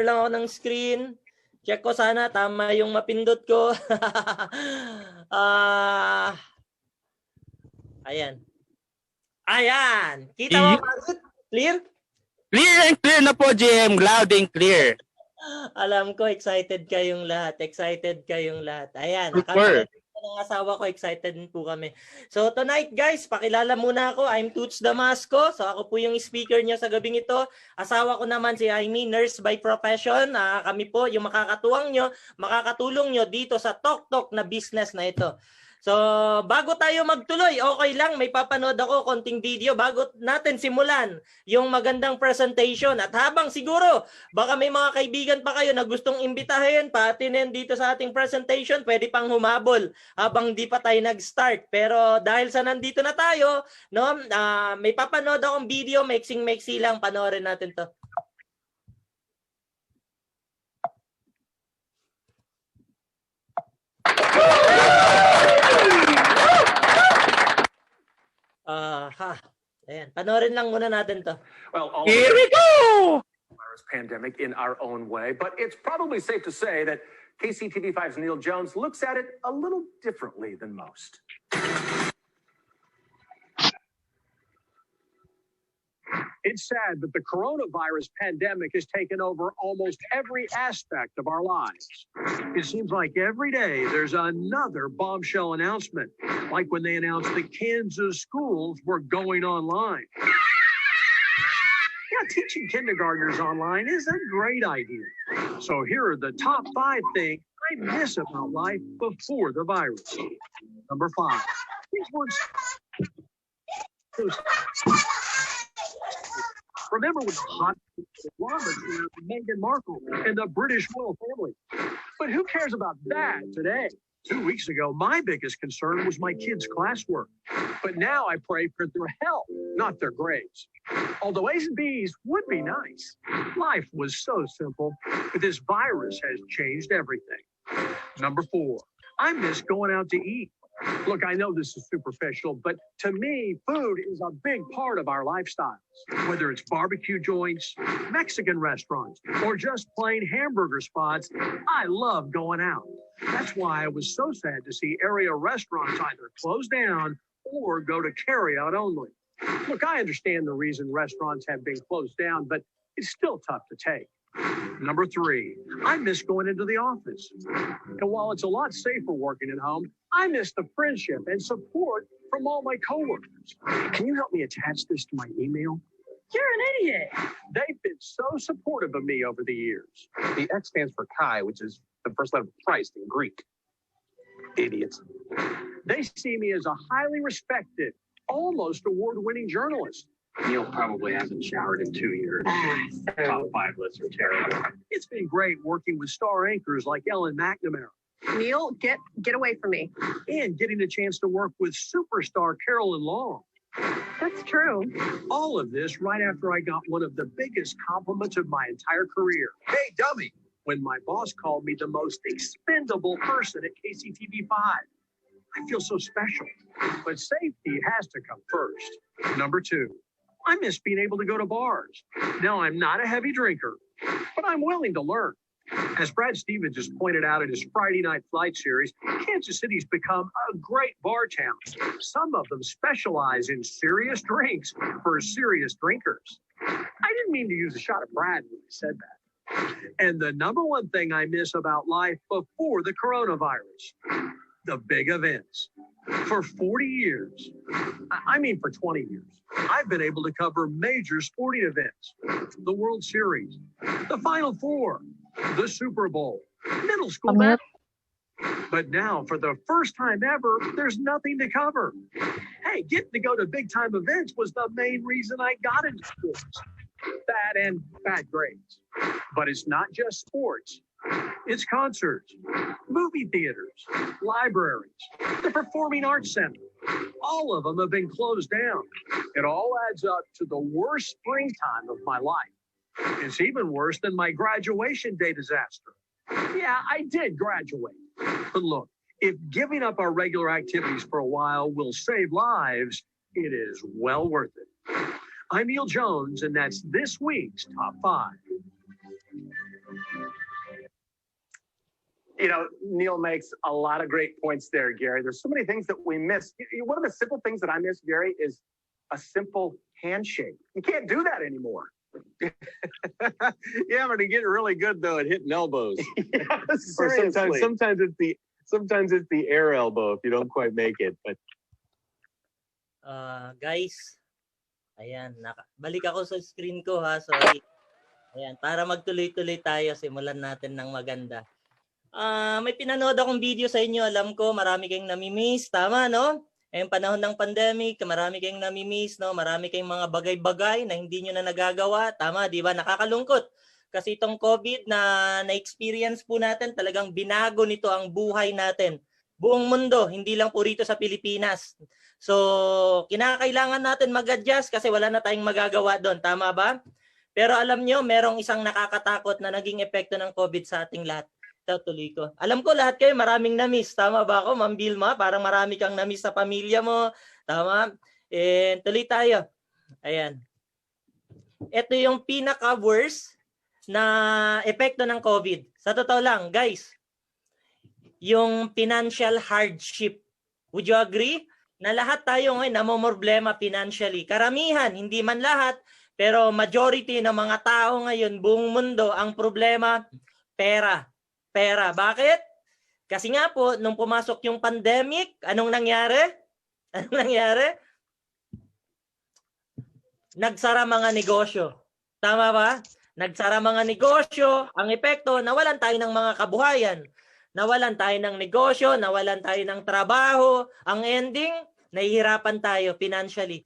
lang ako ng screen. Check ko sana tama yung mapindot ko. Ayan. Ayan. Kita mo, Marit? Clear? Clear and clear na po, GM. Loud and clear. Alam ko, excited kayong lahat. Excited kayong lahat. Ayan. Super. Ng asawa ko, excited din po kami. So tonight guys, pakilala muna ako. I'm Toots Damasco. So ako po yung speaker niyo sa gabing ito. Asawa ko naman si Amy, nurse by profession. Kami po yung makakatulong nyo dito sa Tok na business na ito. So, bago tayo magtuloy, okay lang, may papanood ako konting video bago natin simulan yung magandang presentation. At habang siguro, baka may mga kaibigan pa kayo na gustong imbitahin, paatinin dito sa ating presentation, pwede pang humabol habang di pa tayo nag-start. Pero dahil sa nandito na tayo, no, may papanood akong video, maiksing-maiksi lang, panoorin natin to. Ayan, panoorin lang muna natin to. Well, Here we go! Virus pandemic in our own way, but it's probably safe to say that KCTV5's Neil Jones looks at it a little differently than most. It's sad that the coronavirus pandemic has taken over almost every aspect of our lives. It seems like every day there's another bombshell announcement, like when they announced that Kansas schools were going online. Yeah, teaching kindergartners online is a great idea. So here are the top 5 things I miss about life before the virus. Number 5. These words. Remember when the hot Roberts were Meghan Markle and the British royal family? But who cares about that today? 2 weeks ago, my biggest concern was my kids' classwork. But now I pray for their health, not their grades. Although A's and B's would be nice. Life was so simple, but this virus has changed everything. Number 4, I miss going out to eat. Look, I know this is superficial, but to me, food is a big part of our lifestyles. Whether it's barbecue joints, Mexican restaurants, or just plain hamburger spots, I love going out. That's why I was so sad to see area restaurants either close down or go to carry-out only. Look, I understand the reason restaurants have been closed down, but it's still tough to take. Number 3, I miss going into the office. And while it's a lot safer working at home, I miss the friendship and support from all my coworkers. Can you help me attach this to my email? You're an idiot. They've been so supportive of me over the years. The X stands for Chi, which is the first letter of Christ in Greek. Idiots. They see me as a highly respected, almost award-winning journalist. Neil probably hasn't showered in 2 years. Top 5 lists are terrible. It's been great working with star anchors like Ellen McNamara. Neil, get away from me. And getting a chance to work with superstar Carolyn Long. That's true. All of this right after I got one of the biggest compliments of my entire career. Hey, dummy! When my boss called me the most expendable person at KCTV5. I feel so special. But safety has to come first. Number 2, I miss being able to go to bars. Now, I'm not a heavy drinker, but I'm willing to learn. As Brad Stevens just pointed out in his Friday Night Flight series, Kansas City's become a great bar town. Some of them specialize in serious drinks for serious drinkers. I didn't mean to use a shot at Brad when I said that. And the number 1 thing I miss about life before the coronavirus, the big events. For 40 years, for 20 years, I've been able to cover major sporting events, the World Series, the Final Four, the Super Bowl, middle school basketball. But now, for the first time ever, there's nothing to cover. Hey, getting to go to big-time events was the main reason I got into sports. That and bad grades. But it's not just sports. It's concerts, movie theaters, libraries, the Performing Arts Center. All of them have been closed down. It all adds up to the worst springtime of my life. It's even worse than my graduation day disaster. Yeah, I did graduate. But look, if giving up our regular activities for a while will save lives, it is well worth it. I'm Neil Jones, and that's this week's Top 5. You know, Neil makes a lot of great points there, Gary. There's so many things that we miss. One of the simple things that I miss, Gary, is a simple handshake. You can't do that anymore. Yeah, but to get really good though at hitting elbows. Yeah, Or seriously. sometimes it's the air elbow if you don't quite make it. But Guys, ayan, balik ako sa screen ko ha, sorry. Ayan, para magtuloy-tuloy tayo, simulan natin ng maganda. May pinanood akong video sa inyo, alam ko marami kayong namimiss, tama no? Yung panahon ng pandemic, marami kayong namimiss, no? Marami kayong mga bagay-bagay na hindi nyo na nagagawa, tama, di ba? Nakakalungkot. Kasi itong COVID na-experience po natin, talagang binago nito ang buhay natin. Buong mundo, hindi lang po rito sa Pilipinas. So, kinakailangan natin mag-adjust kasi wala na tayong magagawa doon, tama ba? Pero alam nyo, merong isang nakakatakot na naging epekto ng COVID sa ating lahat. Ito, tuloy ko. Alam ko lahat kayo maraming na-miss. Tama ba ako, Ma'am Vilma? Parang marami kang na-miss sa pamilya mo. Tama? And tuloy tayo. Ayan. Ito yung pinaka-worst na epekto ng COVID. Sa totoo lang, guys, yung financial hardship. Would you agree? Na lahat tayo ngayon namomroblema financially. Karamihan, hindi man lahat, pero majority ng mga tao ngayon, buong mundo, ang problema, pera. Pera. Bakit? Kasi nga po, nung pumasok yung pandemic, anong nangyari? Anong nangyari? Nagsara mga negosyo. Tama ba? Nagsara mga negosyo. Ang epekto, nawalan tayo ng mga kabuhayan. Nawalan tayo ng negosyo, nawalan tayo ng trabaho. Ang ending, nahihirapan tayo financially.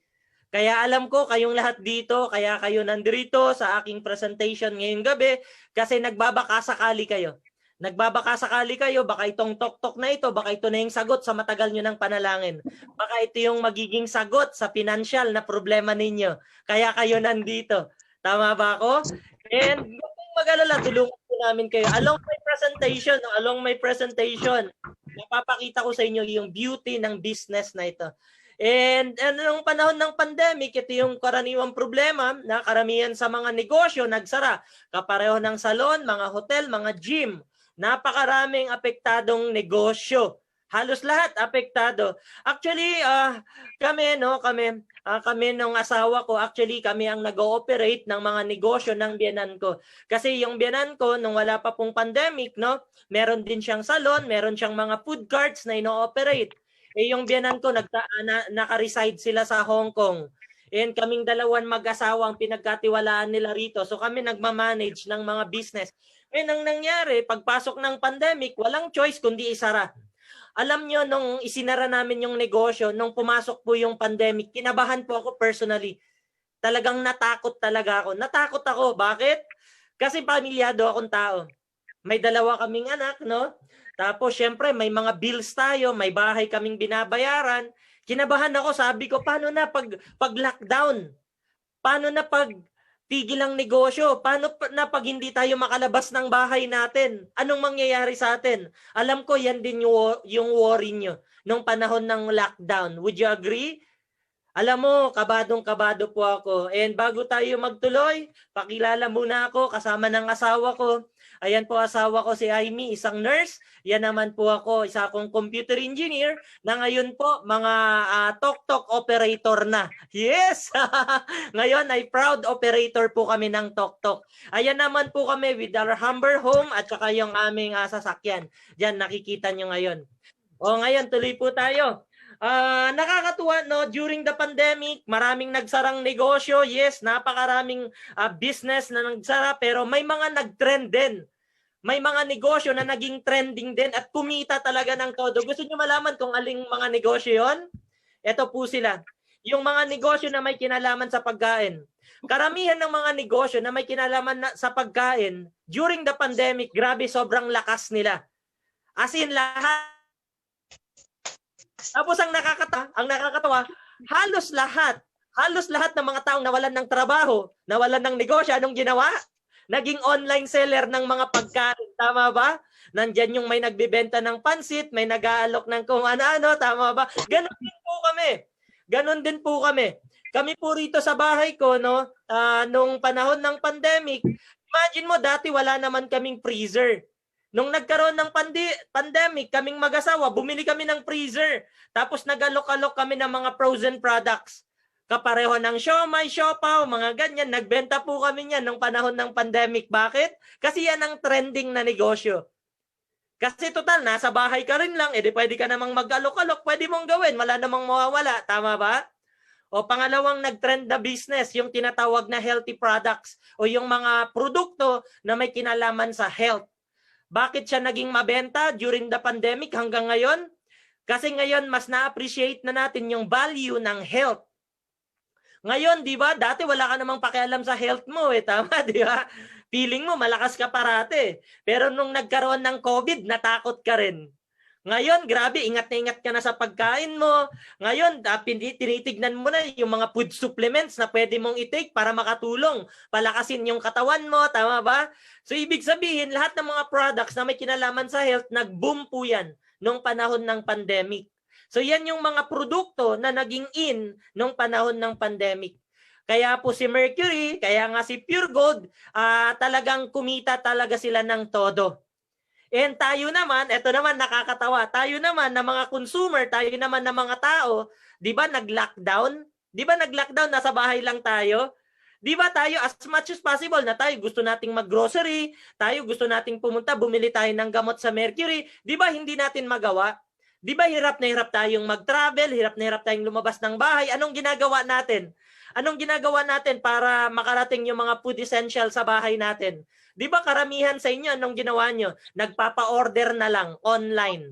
Kaya alam ko, kayong lahat dito, kaya kayo nandito sa aking presentation ngayong gabi, kasi nagbabaka sakali kayo. Nagbabaka sakali kayo, baka itong tok-tok na ito, baka ito na yung sagot sa matagal nyo ng panalangin. Baka ito yung magiging sagot sa financial na problema ninyo. Kaya kayo nandito. Tama ba ako? And kung mag-alala, tulungan po namin kayo. Along my presentation, napapakita ko sa inyo yung beauty ng business na ito. And nung panahon ng pandemic, ito yung karaniwang problema na karamihan sa mga negosyo nagsara. Kapareho ng salon, mga hotel, mga gym. Napakaraming apektadong negosyo. Halos lahat apektado. Actually, kami nung asawa ko, actually kami ang nag-ooperate ng mga negosyo ng biyenan ko. Kasi yung biyenan ko, nung wala pa pong pandemic, no, meron din siyang salon, meron siyang mga food carts na ino-operate. Yung biyenan ko, naka-reside sila sa Hong Kong. And kaming dalawan mag-asawang pinagkatiwalaan nila rito. So kami nagmamanage ng mga business. Ang nangyari, pagpasok ng pandemic, walang choice kundi isara. Alam nyo, nung isinara namin yung negosyo, nung pumasok po yung pandemic, kinabahan po ako personally. Talagang natakot talaga ako. Natakot ako. Bakit? Kasi pamilyado akong tao. May dalawa kaming anak, no? Tapos, syempre, may mga bills tayo, may bahay kaming binabayaran. Kinabahan ako, sabi ko, paano na pag lockdown? Paano na pag tigil ang negosyo? Paano na pag hindi tayo makalabas ng bahay natin? Anong mangyayari sa atin? Alam ko yan din yung worry nyo nung panahon ng lockdown. Would you agree? Alam mo, kabadong-kabado po ako. And bago tayo magtuloy, pakilala muna ako kasama ng asawa ko. Ayan po asawa ko si Amy, isang nurse. Yan naman po ako, isa akong computer engineer na ngayon po mga tok-tok operator na. Yes! Ngayon ay proud operator po kami ng tok-tok. Ayan naman po kami with our humble home at saka yung aming sasakyan. Diyan nakikita nyo ngayon. O ngayon, tuloy po tayo. Nakakatuwa, no? During the pandemic, maraming nagsarang negosyo. Yes, napakaraming business na nagsara, pero may mga nag-trend din. May mga negosyo na naging trending din at kumita talaga ng todo. Gusto nyo malaman kung aling mga negosyo yon? Ito po sila. Yung mga negosyo na may kinalaman sa pagkain. Karamihan ng mga negosyo na may kinalaman sa pagkain, during the pandemic, grabe, sobrang lakas nila. As in, lahat. Tapos ang nakakatawa, halos lahat ng mga taong nawalan ng trabaho, nawalan ng negosyo, anong ginawa? Naging online seller ng mga pagkain, tama ba? Nandyan yung may nagbebenta ng pansit, may nag-aalok ng kung ano-ano, tama ba? Ganon din po kami. Kami po rito sa bahay ko, no, nung panahon ng pandemic, imagine mo, dati wala naman kaming freezer. Nung nagkaroon ng pandemic, kaming mag-asawa, bumili kami ng freezer. Tapos nag-alok-alok kami ng mga frozen products. Kapareho ng siomai, siopaw, mga ganyan. Nagbenta po kami niyan nung panahon ng pandemic. Bakit? Kasi yan ang trending na negosyo. Kasi total, nasa bahay ka rin lang, edi pwede ka namang mag-alok-alok, pwede mong gawin, wala namang mawawala. Tama ba? O pangalawang nag-trend na business, yung tinatawag na healthy products o yung mga produkto na may kinalaman sa health. Bakit siya naging mabenta during the pandemic hanggang ngayon? Kasi ngayon mas na-appreciate na natin yung value ng health. Ngayon, di ba? Dati wala ka namang pakialam sa health mo eh. Tama, di ba? Feeling mo malakas ka parate. Pero nung nagkaroon ng COVID, natakot ka rin. Ngayon, grabe, ingat na ingat ka na sa pagkain mo. Ngayon, tinitignan mo na yung mga food supplements na pwede mong i-take para makatulong, palakasin yung katawan mo, tama ba? So, ibig sabihin, lahat ng mga products na may kinalaman sa health, nag-boom po yan nung panahon ng pandemic. So, yan yung mga produkto na naging in nung panahon ng pandemic. Kaya po si Mercury, kaya nga si Pure Gold, talagang kumita talaga sila ng todo. And tayo naman, eto naman nakakatawa, tayo naman na mga consumer, tayo naman na mga tao, di ba nag-lockdown? Di ba nag-lockdown, nasa bahay lang tayo? Di ba tayo, as much as possible na tayo gusto nating mag-grocery, tayo gusto nating pumunta, bumili tayo ng gamot sa Mercury, di ba hindi natin magawa? Di ba hirap na hirap tayong mag-travel, hirap na hirap tayong lumabas ng bahay, anong ginagawa natin? Anong ginagawa natin para makarating yung mga food essential sa bahay natin? Di ba karamihan sa inyo, anong ginawa nyo? Nagpapa-order na lang online.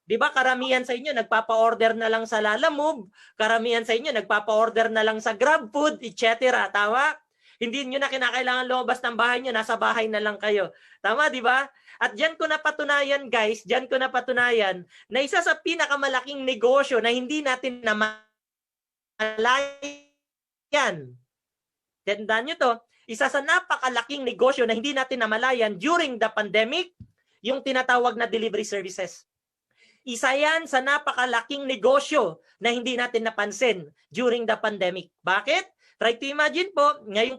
Di ba karamihan sa inyo, nagpapa-order na lang sa Lalamove, karamihan sa inyo, nagpapa-order na lang sa GrabFood, etc. Tama? Hindi nyo na kinakailangan lumabas ng bahay nyo, nasa bahay na lang kayo. Tama, di ba? At diyan ko napatunayan, guys, diyan ko napatunayan na isa sa pinakamalaking negosyo na hindi natin namalayan. Tandaan nyo to, isa sa napakalaking negosyo na hindi natin namalayan during the pandemic, yung tinatawag na delivery services. Isa yan sa napakalaking negosyo na hindi natin napansin during the pandemic. Bakit? Try to imagine po, ngayong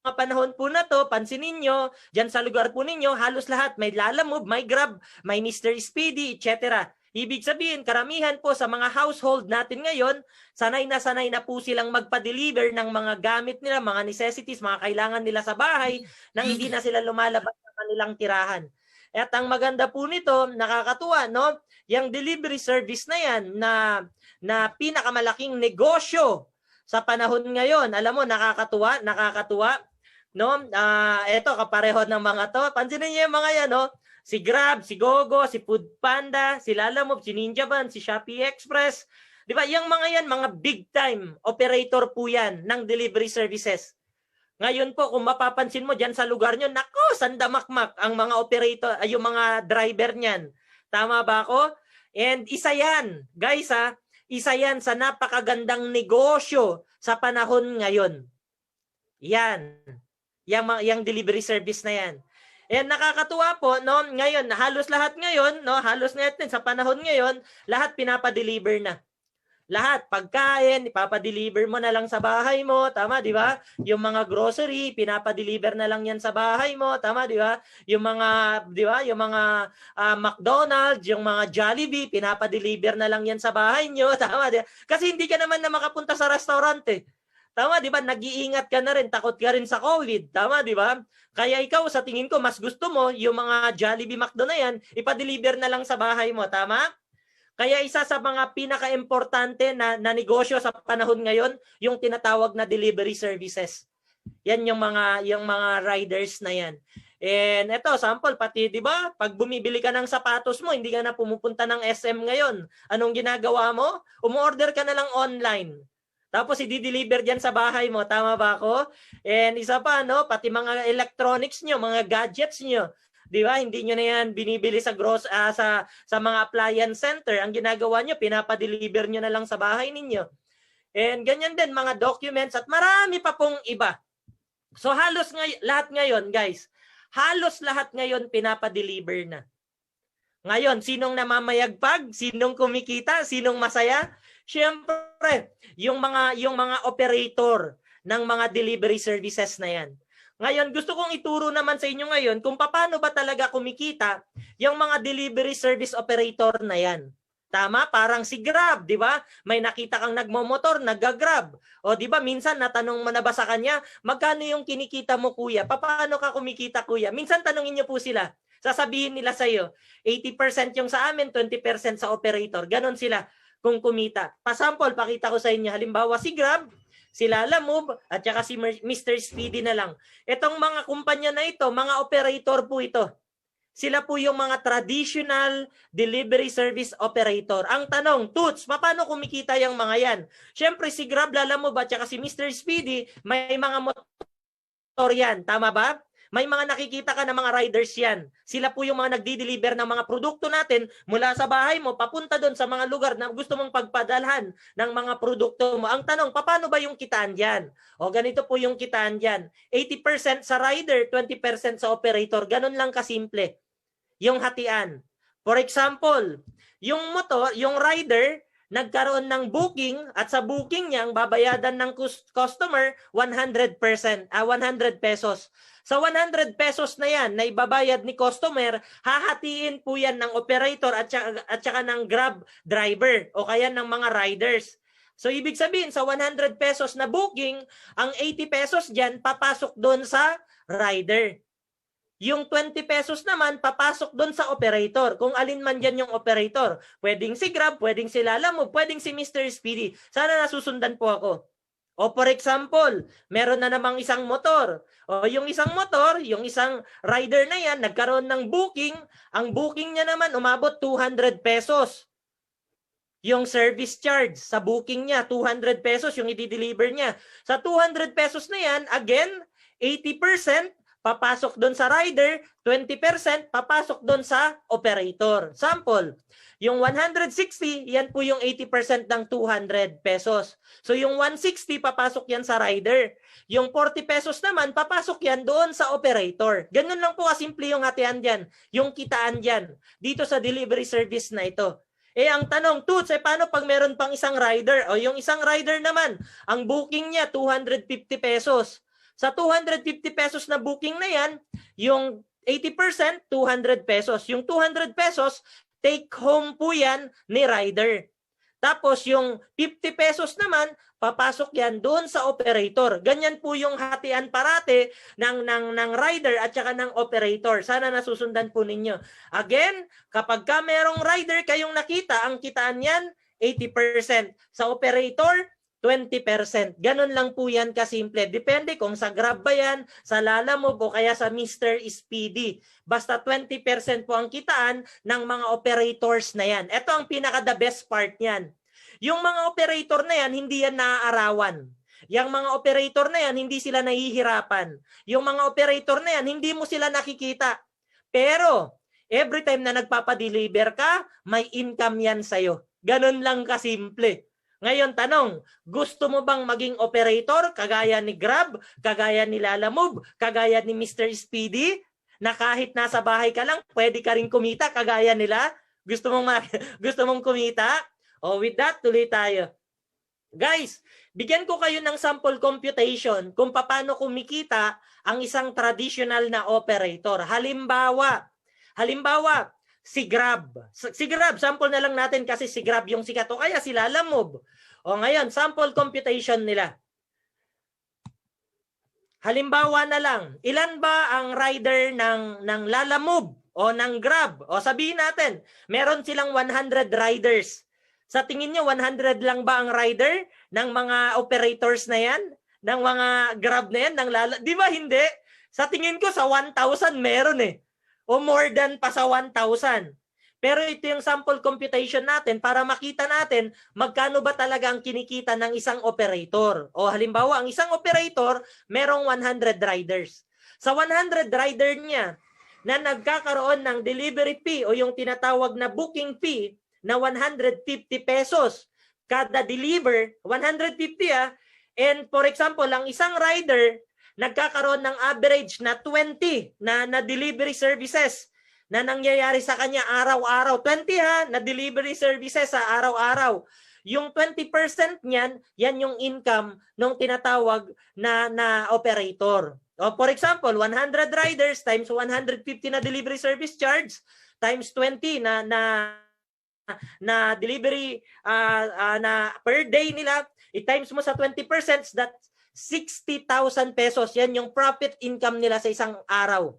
panahon po na to, pansinin nyo, dyan sa lugar po ninyo, halos lahat, may Lalamove, may Grab, may Mr. Speedy, etc. Ibig sabihin, karamihan po sa mga household natin ngayon, sanay na po silang magpa-deliver ng mga gamit nila, mga necessities, mga kailangan nila sa bahay, nang hindi na sila lumalabas sa kanilang tirahan. At ang maganda po nito, nakakatuwa, no? Yung delivery service na yan, na pinakamalaking negosyo sa panahon ngayon. Alam mo, nakakatuwa, no? Ito, kapareho ng mga to. Pansinin niyo yung mga yan, no? Si Grab, si Gogo, si Foodpanda, si Lalamove, si Ninjavan, si Shopee Express. Di ba? Yung mga yan, mga big time operator po yan ng delivery services. Ngayon po, kung mapapansin mo dyan sa lugar nyo, nako, sandamakmak ang mga operator, ay yung mga driver niyan. Tama ba ako? And isa yan, guys isa yan sa napakagandang negosyo sa panahon ngayon. Yan. Yang delivery service na yan. And nakakatuwa po, no, ngayon, halos lahat ngayon, no, halos natin sa panahon ngayon, lahat pinapa-deliver na. Lahat, pagkain, ipapa-deliver mo na lang sa bahay mo, tama, di ba? Yung mga grocery, pinapa-deliver na lang yan sa bahay mo, tama, di ba? Yung mga, di ba, yung mga McDonald's, yung mga Jollibee, pinapa-deliver na lang yan sa bahay nyo, tama, di ba? Kasi hindi ka naman na makapunta sa restaurant eh. Tama, di ba? Nag-iingat ka na rin, takot ka rin sa COVID, tama, di ba? Kaya ikaw, sa tingin ko, mas gusto mo yung mga Jollibee, McDo na yan, ipa-deliver na lang sa bahay mo, tama? Kaya isa sa mga pinaka-importante na negosyo sa panahon ngayon, yung tinatawag na delivery services. Yan yung mga riders na yan. And ito, sample, pati, di ba, pag bumibili ka ng sapatos mo, hindi ka na pumupunta ng SM ngayon. Anong ginagawa mo? Umorder ka na lang online. Tapos i-deliver diyan sa bahay mo, tama ba ako? And isa pa, no, pati mga electronics nyo, mga gadgets nyo. Di ba? Hindi nyo na yan binibili sa sa mga appliance center. Ang ginagawa nyo, pinapa-deliver nyo na lang sa bahay ninyo. And ganyan din, mga documents at marami pa pong iba. So halos lahat ngayon, guys, halos lahat ngayon pinapa-deliver na. Ngayon, sinong namamayagpag? Sinong kumikita? Sinong masaya? Siyempre, yung mga operator ng mga delivery services na yan. Ngayon, gusto kong ituro naman sa inyo ngayon kung paano ba talaga kumikita yung mga delivery service operator na yan. Tama? Parang si Grab, di ba? May nakita kang nagmomotor, nagga-Grab. O di ba, minsan natanong mo na ba sa kanya, magkano yung kinikita mo kuya? Paano ka kumikita kuya? Minsan tanongin niyo po sila. Sasabihin nila sa iyo, 80% yung sa amin, 20% sa operator. Ganon sila kung kumita. Pa-sample, pakita ko sa inyo. Halimbawa si Grab, si Lalamove, at saka si Mr. Speedy na lang. Itong mga kumpanya na ito, mga operator po ito. Sila po yung mga traditional delivery service operator. Ang tanong, Toots, paano kumikita yung mga yan? Siyempre si Grab, Lalamove, at saka si Mr. Speedy, may mga motor yan. Tama ba? May mga nakikita ka na mga riders yan. Sila po yung mga nagdi-deliver ng mga produkto natin mula sa bahay mo, papunta doon sa mga lugar na gusto mong pagpadalhan ng mga produkto mo. Ang tanong, paano ba yung kitaan dyan? O ganito po yung kitaan dyan. 80% sa rider, 20% sa operator. Ganun lang kasimple yung hatian. For example, yung motor, yung rider, nagkaroon ng booking at sa booking niya, ang babayadan ng customer 100%, 100 pesos. Sa 100 pesos na yan na ibabayad ni customer, hahatiin po yan ng operator at saka ng Grab driver o kaya ng mga riders. So ibig sabihin sa 100 pesos na booking, ang 80 pesos dyan papasok doon sa rider. Yung 20 pesos naman papasok doon sa operator. Kung alin man dyan yung operator. Pwedeng si Grab, pwedeng si Lalamove, pwedeng si Mr. Speedy. Sana nasusundan po ako. O for example, meron na namang isang motor. O yung isang motor, yung isang rider na yan, nagkaroon ng booking. Ang booking niya naman umabot 200 pesos. Yung service charge sa booking niya, 200 pesos yung i-deliver niya. Sa 200 pesos na yan, again, 80% papasok doon sa rider, 20% papasok doon sa operator. Sample, yung 160, yan po yung 80% ng 200 pesos. So yung 160, papasok yan sa rider. Yung 40 pesos naman, papasok yan doon sa operator. Ganun lang po kasimple yung hatian dyan, yung kitaan dyan, dito sa delivery service na ito. Ang tanong, Toots, paano pag meron pang isang rider? O yung isang rider naman, ang booking niya, 250 pesos. Sa 250 pesos na booking na yan, yung 80%, 200 pesos. Yung 200 pesos, take home po yan ni rider. Tapos yung 50 pesos naman, papasok yan doon sa operator. Ganyan po yung hatian parate ng rider at saka ng operator. Sana nasusundan po ninyo. Again, kapag ka merong rider kayong nakita, ang kitaan yan, 80%. Sa operator, 20%. Ganun lang po yan kasimple. Depende kung sa Grab ba yan, sa Lalamove o kaya sa Mr. Speedy. Basta 20% po ang kitaan ng mga operators na yan. Ito ang pinaka-the best part niyan. Yung mga operator na yan, hindi yan naaarawan. Yung mga operator na yan, hindi sila nahihirapan. Yung mga operator na yan, hindi mo sila nakikita. Pero, every time na nagpapadeliver ka, may income yan sa'yo. Ganun lang kasimple. Ngayon, tanong, gusto mo bang maging operator kagaya ni Grab, kagaya ni Lalamove, kagaya ni Mr. Speedy, na kahit nasa bahay ka lang, pwede ka rin kumita kagaya nila? Gusto mong kumita? O with that, tuloy tayo. Guys, bigyan ko kayo ng sample computation kung paano kumikita ang isang traditional na operator. Halimbawa, si Grab. Si Grab, sample na lang natin kasi si Grab yung sikat. O kaya si Lalamove. O ngayon, sample computation nila. Halimbawa na lang, ilan ba ang rider ng Lalamove o ng Grab? O sabihin natin, meron silang 100 riders. Sa tingin nyo, 100 lang ba ang rider ng mga operators na yan? Ng mga Grab na yan? Di ba hindi? Sa tingin ko, sa 1,000 meron eh. O more than pa sa 1,000. Pero ito yung sample computation natin para makita natin magkano ba talaga ang kinikita ng isang operator. O halimbawa, ang isang operator merong 100 riders. Sa 100 rider niya na nagkakaroon ng delivery fee o yung tinatawag na booking fee na 150 pesos kada deliver, 150 and for example, ang isang rider nagkakaroon ng average na 20 na delivery services na nangyayari sa kanya araw-araw. 20 na delivery services sa araw-araw. Yung 20% niyan, yan yung income ng tinatawag na operator. O for example, 100 riders times 150 na delivery service charge times 20 na delivery na per day nila, i-times mo sa 20%, that 60,000 pesos. Yan yung profit income nila sa isang araw.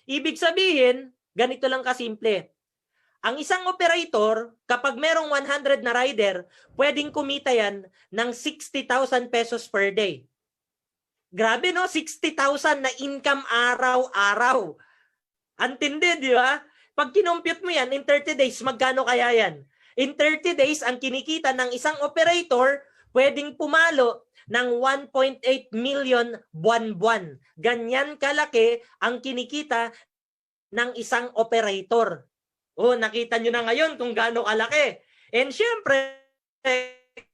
Ibig sabihin, ganito lang kasimple. Ang isang operator, kapag merong 100 na rider, pwedeng kumita yan ng 60,000 pesos per day. Grabe no, 60,000 na income araw-araw. Antindi, di ba? Pag kinompute mo yan, in 30 days, magkano kaya yan? In 30 days, ang kinikita ng isang operator, pwedeng pumalo ng 1.8 million buwan-buwan. Ganyan kalaki ang kinikita ng isang operator. Oh, nakita nyo na ngayon kung gaano kalaki. And syempre,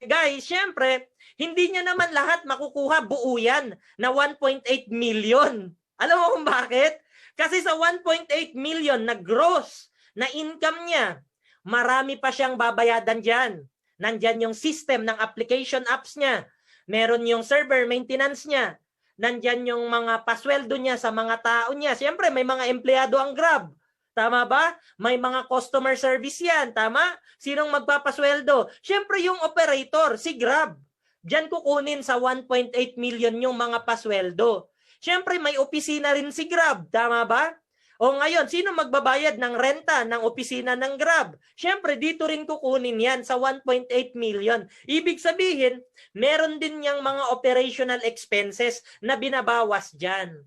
guys, syempre, hindi niya naman lahat makukuha buo yan na 1.8 million. Alam mo kung bakit? Kasi sa 1.8 million na gross na income niya, marami pa siyang babayadan dyan. Nandyan yung system ng application apps niya. Meron yung server maintenance niya. Nandyan yung mga pasweldo niya sa mga tao niya. Siyempre, may mga empleyado ang Grab. Tama ba? May mga customer service yan. Tama? Sinong magpapasweldo? Siyempre, yung operator, si Grab. Diyan kukunin sa 1.8 million yung mga pasweldo. Siyempre, may opisina rin si Grab. Tama ba? O ngayon, sino magbabayad ng renta ng opisina ng Grab? Siyempre, dito rin kukunin yan sa 1.8 million. Ibig sabihin, meron din niyang mga operational expenses na binabawas dyan.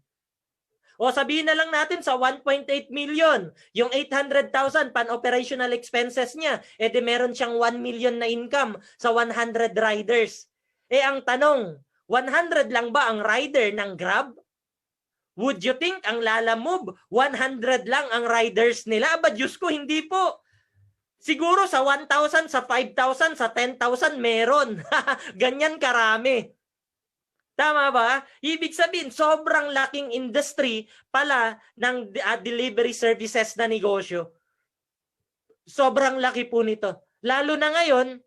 O sabihin na lang natin sa 1.8 million, yung 800,000 pan-operational expenses niya, edi meron siyang 1 million na income sa 100 riders. Eh ang tanong, 100 lang ba ang rider ng Grab? Would you think ang Lalamove, 100 lang ang riders nila? Aba, Diyos ko, hindi po. Siguro sa 1,000, sa 5,000, sa 10,000 meron. Ganyan karami. Tama ba? Ibig sabihin, sobrang laking industry pala ng delivery services na negosyo. Sobrang laki po nito. Lalo na ngayon,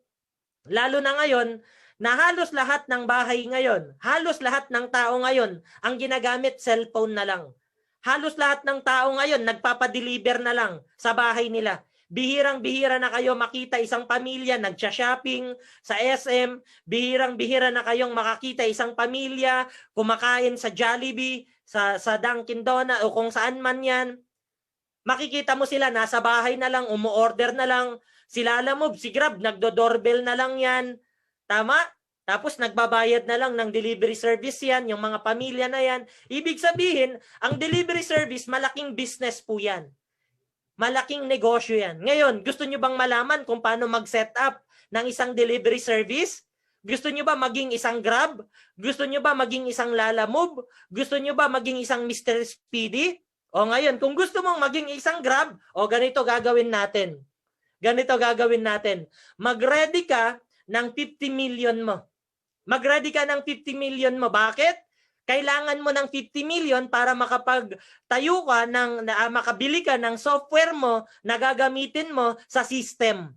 na halos lahat ng bahay ngayon, halos lahat ng tao ngayon, ang ginagamit cellphone na lang. Halos lahat ng tao ngayon, nagpapadeliver na lang sa bahay nila. Bihirang-bihira na kayo makita isang pamilya nagsha-shopping sa SM. Bihirang-bihira na kayong makakita isang pamilya kumakain sa Jollibee, sa Dunkin Donuts o kung saan man yan. Makikita mo sila nasa bahay na lang, umu-order na lang. Si Lalamove, si Grab, nagdo-doorbell na lang yan. Tama? Tapos nagbabayad na lang ng delivery service yan, yung mga pamilya na yan. Ibig sabihin, ang delivery service, malaking business po yan. Malaking negosyo yan. Ngayon, gusto nyo bang malaman kung paano mag-set up ng isang delivery service? Gusto nyo ba maging isang Grab? Gusto nyo ba maging isang Lalamove? Gusto nyo ba maging isang Mr. Speedy? O ngayon, kung gusto mong maging isang Grab, o ganito gagawin natin. Ganito gagawin natin. Mag-ready ka ng 50 million mo. Mag-ready ka ng 50 million mo. Bakit? Kailangan mo ng 50 million para makapagtayo ka makabili ka ng software mo na gagamitin mo sa system.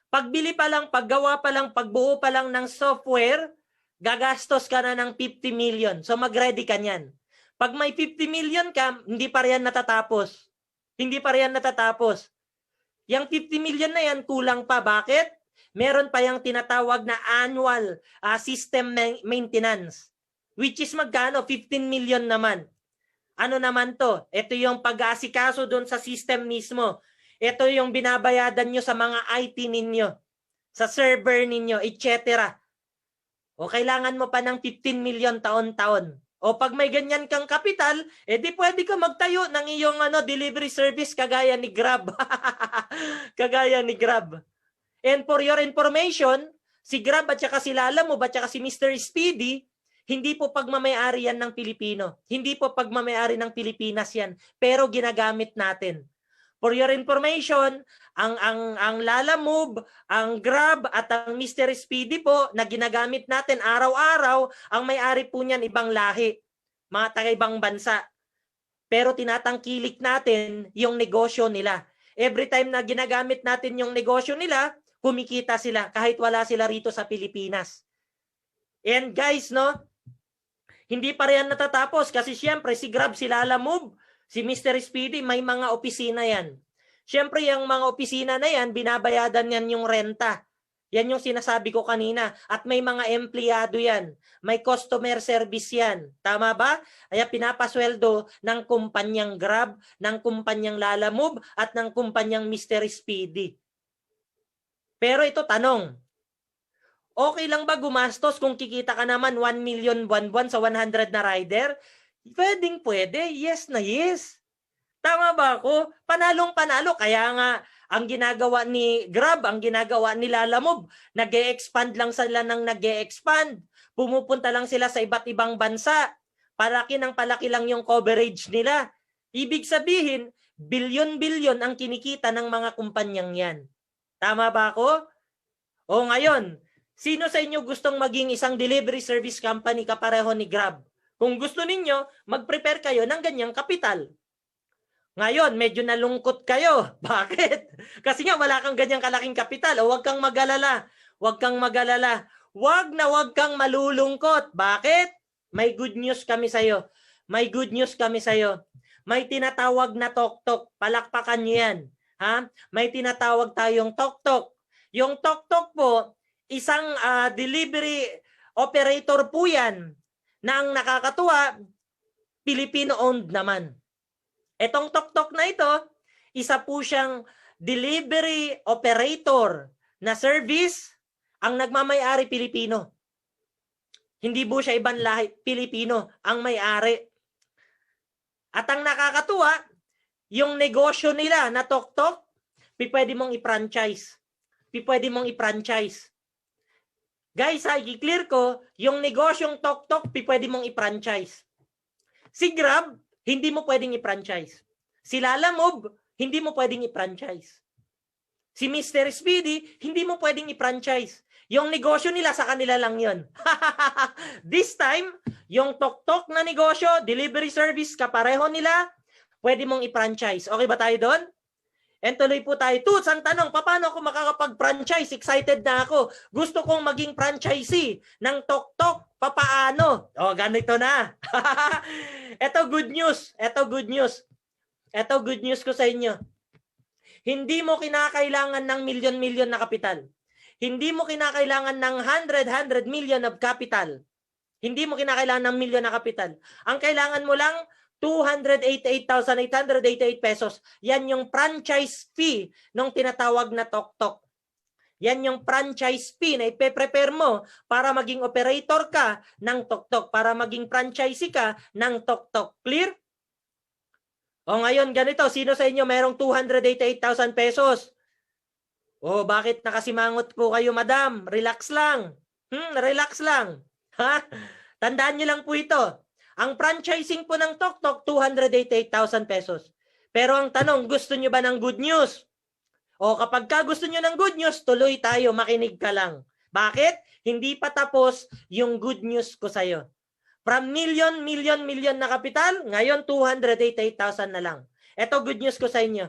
Pagbili pa lang, paggawa pa lang, pagbuo pa lang ng software, gagastos ka na ng 50 million. So mag-ready ka niyan. Pag may 50 million ka, hindi pa riyan natatapos. Hindi pa riyan natatapos. Yang 50 million na yan, kulang pa. Bakit? Meron pa yung tinatawag na annual system maintenance. Which is magkano? 15 million naman. Ano naman to? Ito yung pag-aasikaso doon sa system mismo. Ito yung binabayadan nyo sa mga IT ninyo, sa server ninyo, etc. O kailangan mo pa ng 15 million taon-taon. O pag may ganyan kang kapital, edi pwede ka magtayo ng iyong delivery service kagaya ni Grab. Kagaya ni Grab. And for your information, si Grab at saka si Lalamove at saka si Mr. Speedy, hindi po pagmamayari yan ng Pilipino. Hindi po pagmamayari ng Pilipinas yan. Pero ginagamit natin. For your information, ang Lalamove, ang Grab at ang Mr. Speedy po na ginagamit natin araw-araw, ang may-ari po niyan ibang lahi. Mga taga-ibang bansa. Pero tinatangkilik natin yung negosyo nila. Every time na ginagamit natin yung negosyo nila, kumikita sila kahit wala sila rito sa Pilipinas. And guys, no? Hindi pa rin natatapos kasi siyempre si Grab, si Lalamove, si Mr. Speedy, may mga opisina yan. Siyempre yung mga opisina na yan, binabayadan yan yung renta. Yan yung sinasabi ko kanina. At may mga empleyado yan. May customer service yan. Tama ba? Kaya pinapasweldo ng kumpanyang Grab, ng kumpanyang Lalamove, at ng kumpanyang Mr. Speedy. Pero ito tanong, okay lang ba gumastos kung kikita ka naman 1 million buwan-buwan sa 100 na rider? Pwedeng pwede. Yes na yes. Tama ba ako? Panalong-panalo. Kaya nga, ang ginagawa ni Grab, ang ginagawa ni Lalamove, nag-e-expand lang sila ng nag-e-expand. Pumupunta lang sila sa iba't ibang bansa. Palaki ng palaki lang yung coverage nila. Ibig sabihin, bilyon-bilyon ang kinikita ng mga kumpanyang yan. Tama ba ako? O ngayon, sino sa inyo gustong maging isang delivery service company kapareho ni Grab? Kung gusto ninyo, mag-prepare kayo ng ganyang kapital. Ngayon, medyo nalungkot kayo. Bakit? Kasi nga wala kang ganyang kalaking kapital. O huwag kang mag-alala. Huwag kang mag-alala. Huwag kang malulungkot. Bakit? May good news kami sa'yo. May good news kami sa'yo. May tinatawag na tok-tok. Palakpakan niyo yan. Ha? May tinatawag tayong tok-tok. Yung tok-tok po, isang delivery operator po yan na ang nakakatuwa, Filipino-owned naman. Etong tok-tok na ito, isa po siyang delivery operator na service, ang nagmamay-ari Pilipino. Hindi po siya ibang lahi, Pilipino ang may-ari. At ang nakakatuwa, yung negosyo nila na tok-tok, pwede mong i-franchise. Pwede mong i-franchise. Guys, i-clear ko, yung negosyong tok-tok, pwede mong i-franchise. Si Grab, hindi mo pwedeng i-franchise. Si Lalamove, hindi mo pwedeng i-franchise. Si Mr. Speedy, hindi mo pwedeng i-franchise. Yung negosyo nila, sa kanila lang yun. This time, yung tok-tok na negosyo, delivery service, kapareho nila, pwede mong i-franchise. Okay ba tayo doon? And tuloy po tayo. Toots, ang tanong, paano ako makakapag-franchise? Excited na ako. Gusto kong maging franchisee ng tok-tok. Papaano? O, ganito na. Ito good news. Ito good news. Ito good news ko sa inyo. Hindi mo kinakailangan ng milyon-milyon na kapital. Hindi mo kinakailangan ng 100 million of capital. Hindi mo kinakailangan ng milyon na kapital. Ang kailangan mo lang, 288,888 pesos. Yan yung franchise fee nung tinatawag na tok-tok. Yan yung franchise fee na ipe-prepare mo para maging operator ka ng tok-tok, para maging franchisee ka ng tok-tok. Clear? O ngayon, ganito, sino sa inyo merong 288,000 pesos? O bakit nakasimangot po kayo, madam? Relax lang. Relax lang. Ha? Tandaan nyo lang po ito. Ang franchising po ng tok-tok, 288,000 pesos. Pero ang tanong, gusto nyo ba ng good news? O kapag ka gusto nyo ng good news, tuloy tayo, makinig ka lang. Bakit? Hindi pa tapos yung good news ko sa'yo. From million na kapital, ngayon 288,000 na lang. Ito good news ko sa inyo.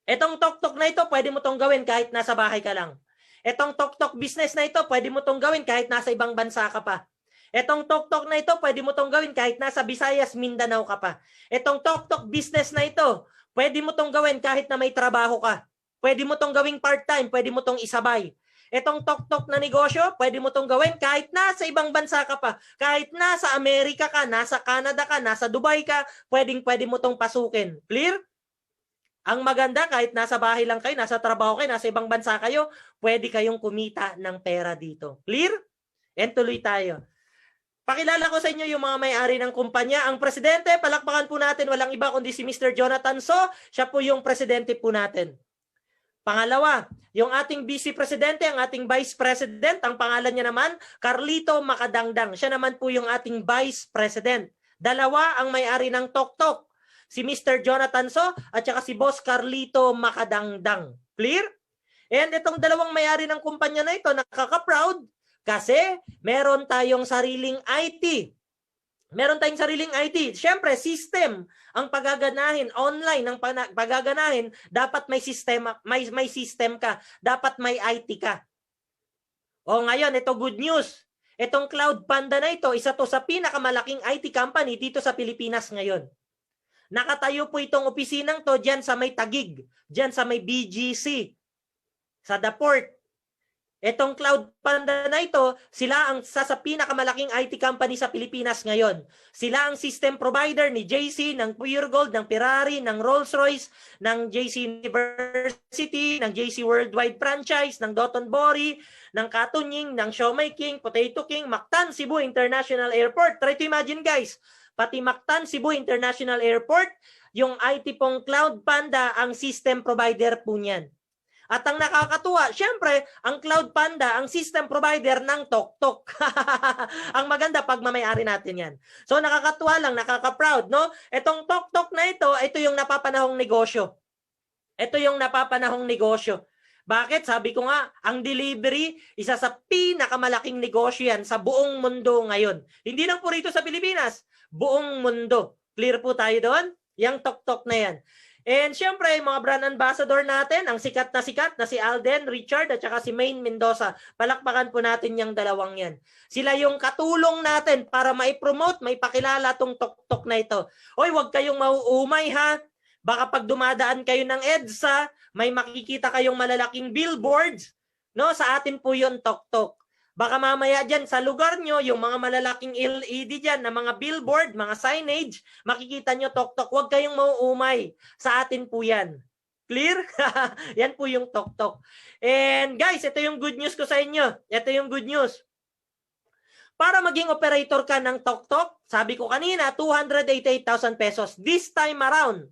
Etong tok-tok na ito, pwede mo tong gawin kahit nasa bahay ka lang. Etong tok-tok business na ito, pwede mo tong gawin kahit nasa ibang bansa ka pa. Etong tok-tok na ito, pwede mo tong gawin kahit nasa Visayas, Mindanao ka pa. Etong tok-tok business na ito, pwede mo tong gawin kahit na may trabaho ka. Pwede mo tong gawing part-time, pwede mo tong isabay. Etong tok-tok na negosyo, pwede mo tong gawin kahit nasa ibang bansa ka pa. Kahit nasa Amerika ka, nasa Canada ka, nasa Dubai ka, pwede mo tong pasukin. Clear? Ang maganda, kahit nasa bahay lang kayo, nasa trabaho kayo, nasa ibang bansa kayo, pwede kayong kumita ng pera dito. Clear? And tuloy tayo. Pakilala ko sa inyo yung mga may-ari ng kumpanya. Ang presidente, palakpakan po natin, walang iba kundi si Mr. Jonathan So. Siya po yung presidente po natin. Pangalawa, yung ating vice presidente, ang ating vice president, ang pangalan niya naman, Carlito Macadangdang. Siya naman po yung ating vice president. Dalawa ang may-ari ng tok-tok. Si Mr. Jonathan So at saka si Boss Carlito Macadangdang. Clear? And itong dalawang may-ari ng kumpanya na ito, nakaka-proud kasi meron tayong sariling IT. Meron tayong sariling IT. Siyempre, system ang pagaganahin, online ang pagaganahin, dapat may system ka, dapat may IT ka. O ngayon, ito good news. Itong Cloud Panda na ito, isa to sa pinakamalaking IT company dito sa Pilipinas ngayon. Nakatayo po itong opisinang to dyan sa may Taguig, dyan sa may BGC, sa The Port. Itong Cloud Panda na ito, sila ang sa pinakamalaking IT company sa Pilipinas ngayon. Sila ang system provider ni JC, ng Pure Gold, ng Ferrari, ng Rolls-Royce, ng JC University, ng JC Worldwide Franchise, ng Doton Bori, ng Katunying, ng Siomai King, Potato King, Mactan, Cebu International Airport. Try to imagine guys, pati Mactan, Cebu International Airport, yung IT pong Cloud Panda ang system provider po niyan. At ang nakakatuwa, syempre, ang Cloud Panda, ang system provider ng TokTok. Ang maganda pag mamayari natin yan. So nakakatuwa lang, nakaka-proud, no? Itong TokTok na ito yung napapanahong negosyo. Ito yung napapanahong negosyo. Bakit? Sabi ko nga, ang delivery, isa sa pinakamalaking negosyo yan sa buong mundo ngayon. Hindi lang po rito sa Pilipinas, buong mundo. Clear po tayo doon? Yang TokTok na yan. And syempre, mga brand ambassador natin, ang sikat na si Alden Richard at saka si Maine Mendoza. Palakpakan po natin yung dalawang yan. Sila yung katulong natin para maipromote, maipakilala tong TokTok na ito. Oy, wag kayong mauumay ha. Baka pag dumadaan kayo ng EDSA, may makikita kayong malalaking billboards. No, sa atin po yung TokTok. Baka mamaya dyan sa lugar nyo, yung mga malalaking LED dyan na mga billboard, mga signage, makikita nyo TokTok. Huwag kayong mauumay. Sa atin po yan. Clear? Yan po yung TokTok. And guys, ito yung good news ko sa inyo. Ito yung good news. Para maging operator ka ng TokTok, sabi ko kanina, 288,000 pesos. This time around.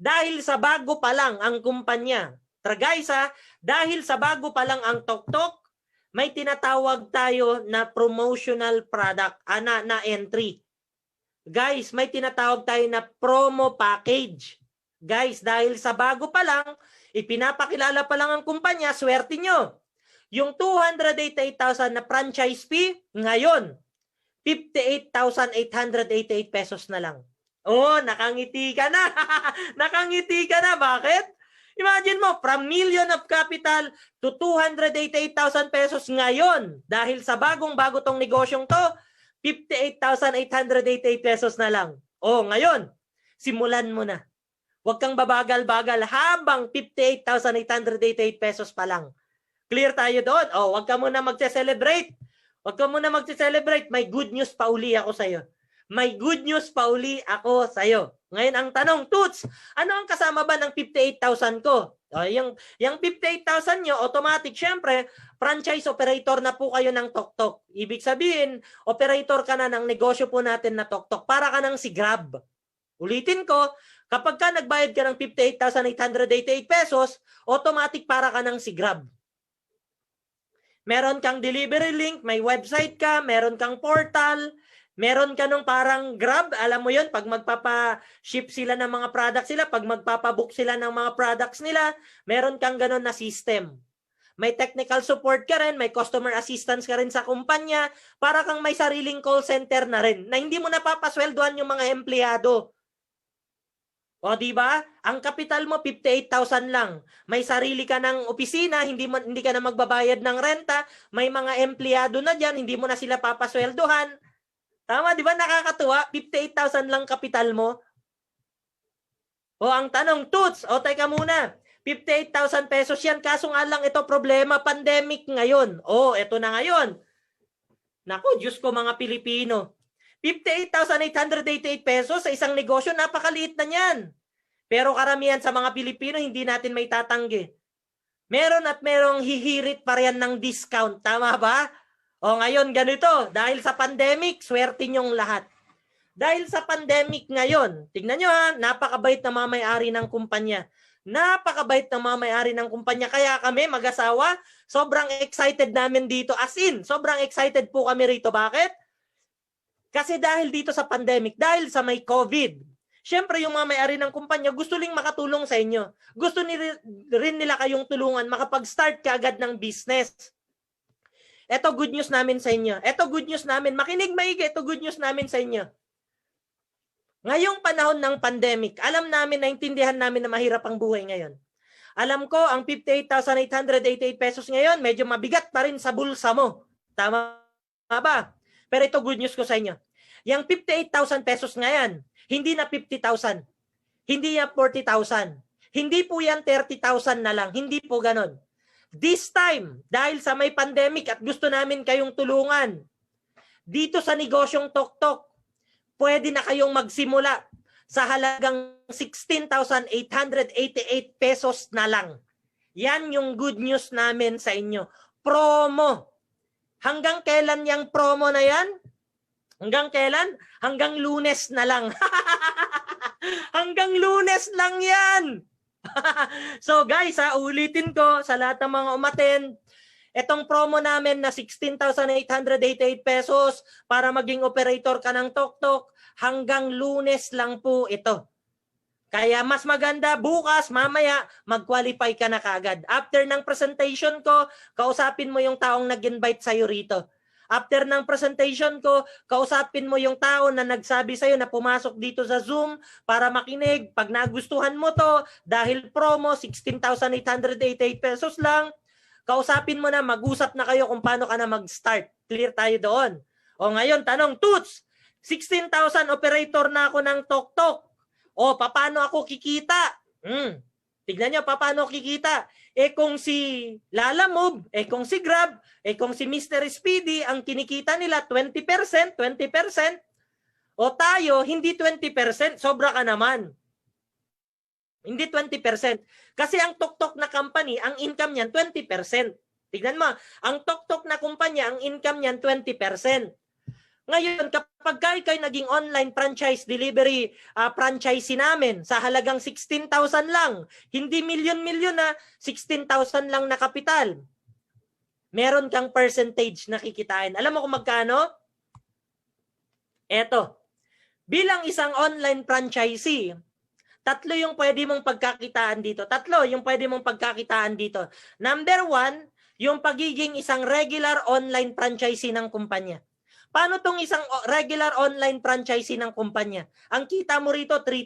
Dahil sa bago pa lang ang kumpanya. Guys dahil sa bago pa lang ang TokTok, may tinatawag tayo na promotional product, na entry. Guys, may tinatawag tayo na promo package. Guys, dahil sa bago pa lang, ipinapakilala pa lang ang kumpanya, swerte nyo. Yung 288,000 na franchise fee, ngayon, 58,888 pesos na lang. Oh, nakangiti ka na. Nakangiti ka na. Bakit? Imagine mo, from million of capital to 288,000 pesos ngayon. Dahil sa bagong-bago tong negosyong to, 58,888 pesos na lang. Oh, ngayon, simulan mo na. Huwag kang babagal-bagal habang 58,888 pesos pa lang. Clear tayo doon? Oh, huwag ka muna magse-celebrate. Huwag ka muna magse-celebrate. May good news pa uli ako sa'yo. May good news pa uli ako sa'yo. Ngayon ang tanong, Toots, ano ang kasama ba ng 58,000 ko? O, yung 58,000 nyo, automatic, syempre, franchise operator na po kayo ng TokTok. Ibig sabihin, operator ka na ng negosyo po natin na TokTok. Para ka ng si Grab. Ulitin ko, kapag ka nagbayad ka ng 58,888 pesos, automatic para ka ng si Grab. Meron kang delivery link, may website ka, meron kang portal, meron ka nung parang Grab, alam mo yun, pag magpapa-ship sila ng mga products sila, pag magpapabook sila ng mga products nila, meron kang ganun na system. May technical support ka rin, may customer assistance ka rin sa kumpanya, para kang may sariling call center na rin, na hindi mo napapasweldoan yung mga empleyado. O di ba? Ang kapital mo 58,000 lang. May sarili ka ng opisina, hindi ka na magbabayad ng renta, may mga empleyado na diyan, hindi mo na sila papasweldohan. Tama, di ba nakakatuwa? 58,000 lang kapital mo. O ang tanong, Toots, o teka muna, 58,000 pesos yan, kaso nga lang ito problema, pandemic ngayon. O, ito na ngayon. Naku, Diyos ko mga Pilipino. 58,888 pesos sa isang negosyo, napakaliit na niyan. Pero karamihan sa mga Pilipino, hindi natin may tatanggi. Meron at merong hihirit pa riyan ng discount. Tama ba? O ngayon, ganito. Dahil sa pandemic, swerte nyong lahat. Dahil sa pandemic ngayon, tignan nyo ha, napakabait na mamayari ng kumpanya. Napakabait na mamayari ng kumpanya. Kaya kami, mag-asawa, sobrang excited namin dito. As in, sobrang excited po kami rito. Bakit? Kasi dahil dito sa pandemic, dahil sa may COVID, syempre yung mga may-ari ng kumpanya gusto ring makatulong sa inyo. Gusto rin nila kayong tulungan, makapag-start ka agad ng business. Ito good news namin sa inyo. Ito good news namin. Makinig maigi, ito good news namin sa inyo. Ngayong panahon ng pandemic, alam namin, naintindihan namin na mahirap ang buhay ngayon. Alam ko, ang 58,888 pesos ngayon, medyo mabigat pa rin sa bulsa mo. Tama ba? Pero ito good news ko sa inyo. Yang 58,000 pesos ngayon, hindi na 50,000. Hindi na 40,000. Hindi po yan 30,000 na lang. Hindi po ganon. This time, dahil sa may pandemic at gusto namin kayong tulungan, dito sa negosyong Tok-Tok, pwede na kayong magsimula sa halagang 16,888 pesos na lang. Yan yung good news namin sa inyo. Promo. Hanggang kailan yung promo na yan? Hanggang kailan? Hanggang Lunes na lang. Hanggang Lunes lang yan. So guys, ulitin ko sa lahat ng mga umattend, etong promo namin na 16,888 pesos para maging operator ka ng Tok-Tok, hanggang Lunes lang po ito. Kaya mas maganda bukas, mamaya, mag-qualify ka na kaagad. After ng presentation ko, kausapin mo yung taong nag-invite sa'yo rito. After ng presentation ko, kausapin mo yung tao na nagsabi sa'yo na pumasok dito sa Zoom para makinig. Pag nagustuhan mo to, dahil promo, 16,888 pesos lang, kausapin mo na, mag-usap na kayo kung paano ka na mag-start. Clear tayo doon. O ngayon, tanong, Toots, 16,000 operator na ako ng Tok-Tok. O, paano ako kikita? Tignan nyo, paano kikita? Kung si Lalamove, kung si Grab, kung si Mr. Speedy, ang kinikita nila 20%, o tayo, hindi 20%, sobra ka naman. Hindi 20%. Kasi ang Tok-Tok na company, ang income niyan 20%. Tignan mo, ang Tok-Tok na kumpanya, ang income niyan 20%. Ngayon, kapag kayo naging online franchise delivery franchisee namin sa halagang 16,000 lang, hindi milyon-milyon na 16,000 lang na kapital, meron kang percentage na kikitain. Alam mo kung magkano? Eto, bilang isang online franchisee, tatlo yung pwede mong pagkakitaan dito. Number 1, yung pagiging isang regular online franchisee ng kumpanya. Paano tong isang regular online franchisee ng kumpanya? Ang kita mo rito 3%.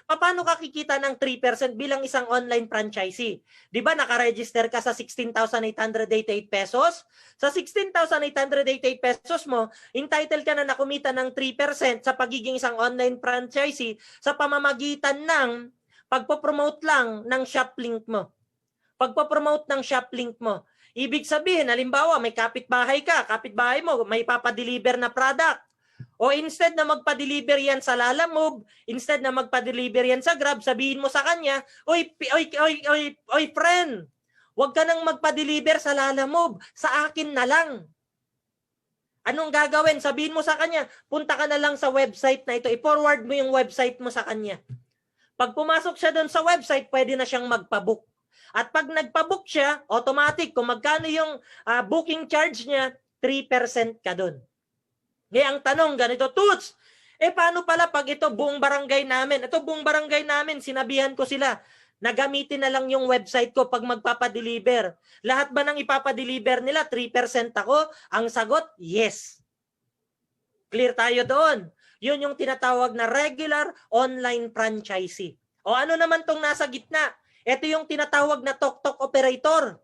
Paano ka kikita ng 3% bilang isang online franchisee? 'Di ba naka-register ka sa 16,888 pesos? Sa 16,888 pesos mo, entitled ka na kumita ng 3% sa pagiging isang online franchisee sa pamamagitan ng pagpo-promote lang ng shop link mo. Ibig sabihin, halimbawa, may kapitbahay mo, may papadeliver na product. O instead na magpa-deliver yan sa Lalamove, instead na magpa-deliver yan sa Grab, sabihin mo sa kanya, Oy friend, huwag ka nang magpa-deliver sa Lalamove, sa akin na lang. Anong gagawin? Sabihin mo sa kanya, punta ka na lang sa website na ito, i-forward mo yung website mo sa kanya. Pag pumasok siya doon sa website, pwede na siyang magpa-book. At pag nagpa-book siya, automatic, kung magkano yung booking charge niya, 3% ka doon. Ngayon, ang tanong, ganito, Toots, paano pala pag ito buong barangay namin, sinabihan ko sila, na gamitin na lang yung website ko pag magpapadeliver. Lahat ba nang ipapadeliver nila, 3% ako? Ang sagot, yes. Clear tayo doon. Yun yung tinatawag na regular online franchisee. O ano naman tong nasa gitna? Ito yung tinatawag na Tok-Tok operator.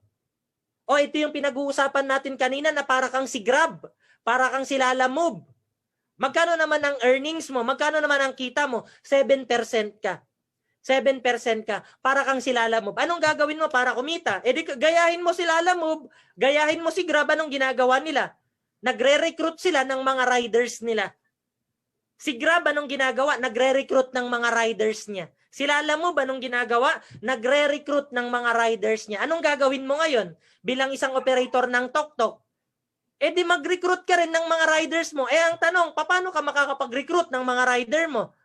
O ito yung pinag-uusapan natin kanina na para kang si Grab, para kang si Lalamove. Magkano naman ang earnings mo? Magkano naman ang kita mo? 7% ka. 7% ka. Para kang si Lalamove. Anong gagawin mo para kumita? Gayahin mo si Lalamove, gayahin mo si Grab. Anong ginagawa nila? Nagre-recruit sila ng mga riders nila. Si Grab, anong ginagawa? Nagre-recruit ng mga riders niya. Si Lalamove, anong ginagawa? Nagre-recruit ng mga riders niya. Anong gagawin mo ngayon bilang isang operator ng Tok-Tok? Di mag-recruit ka rin ng mga riders mo. Ang tanong, paano ka makakapag-recruit ng mga rider mo?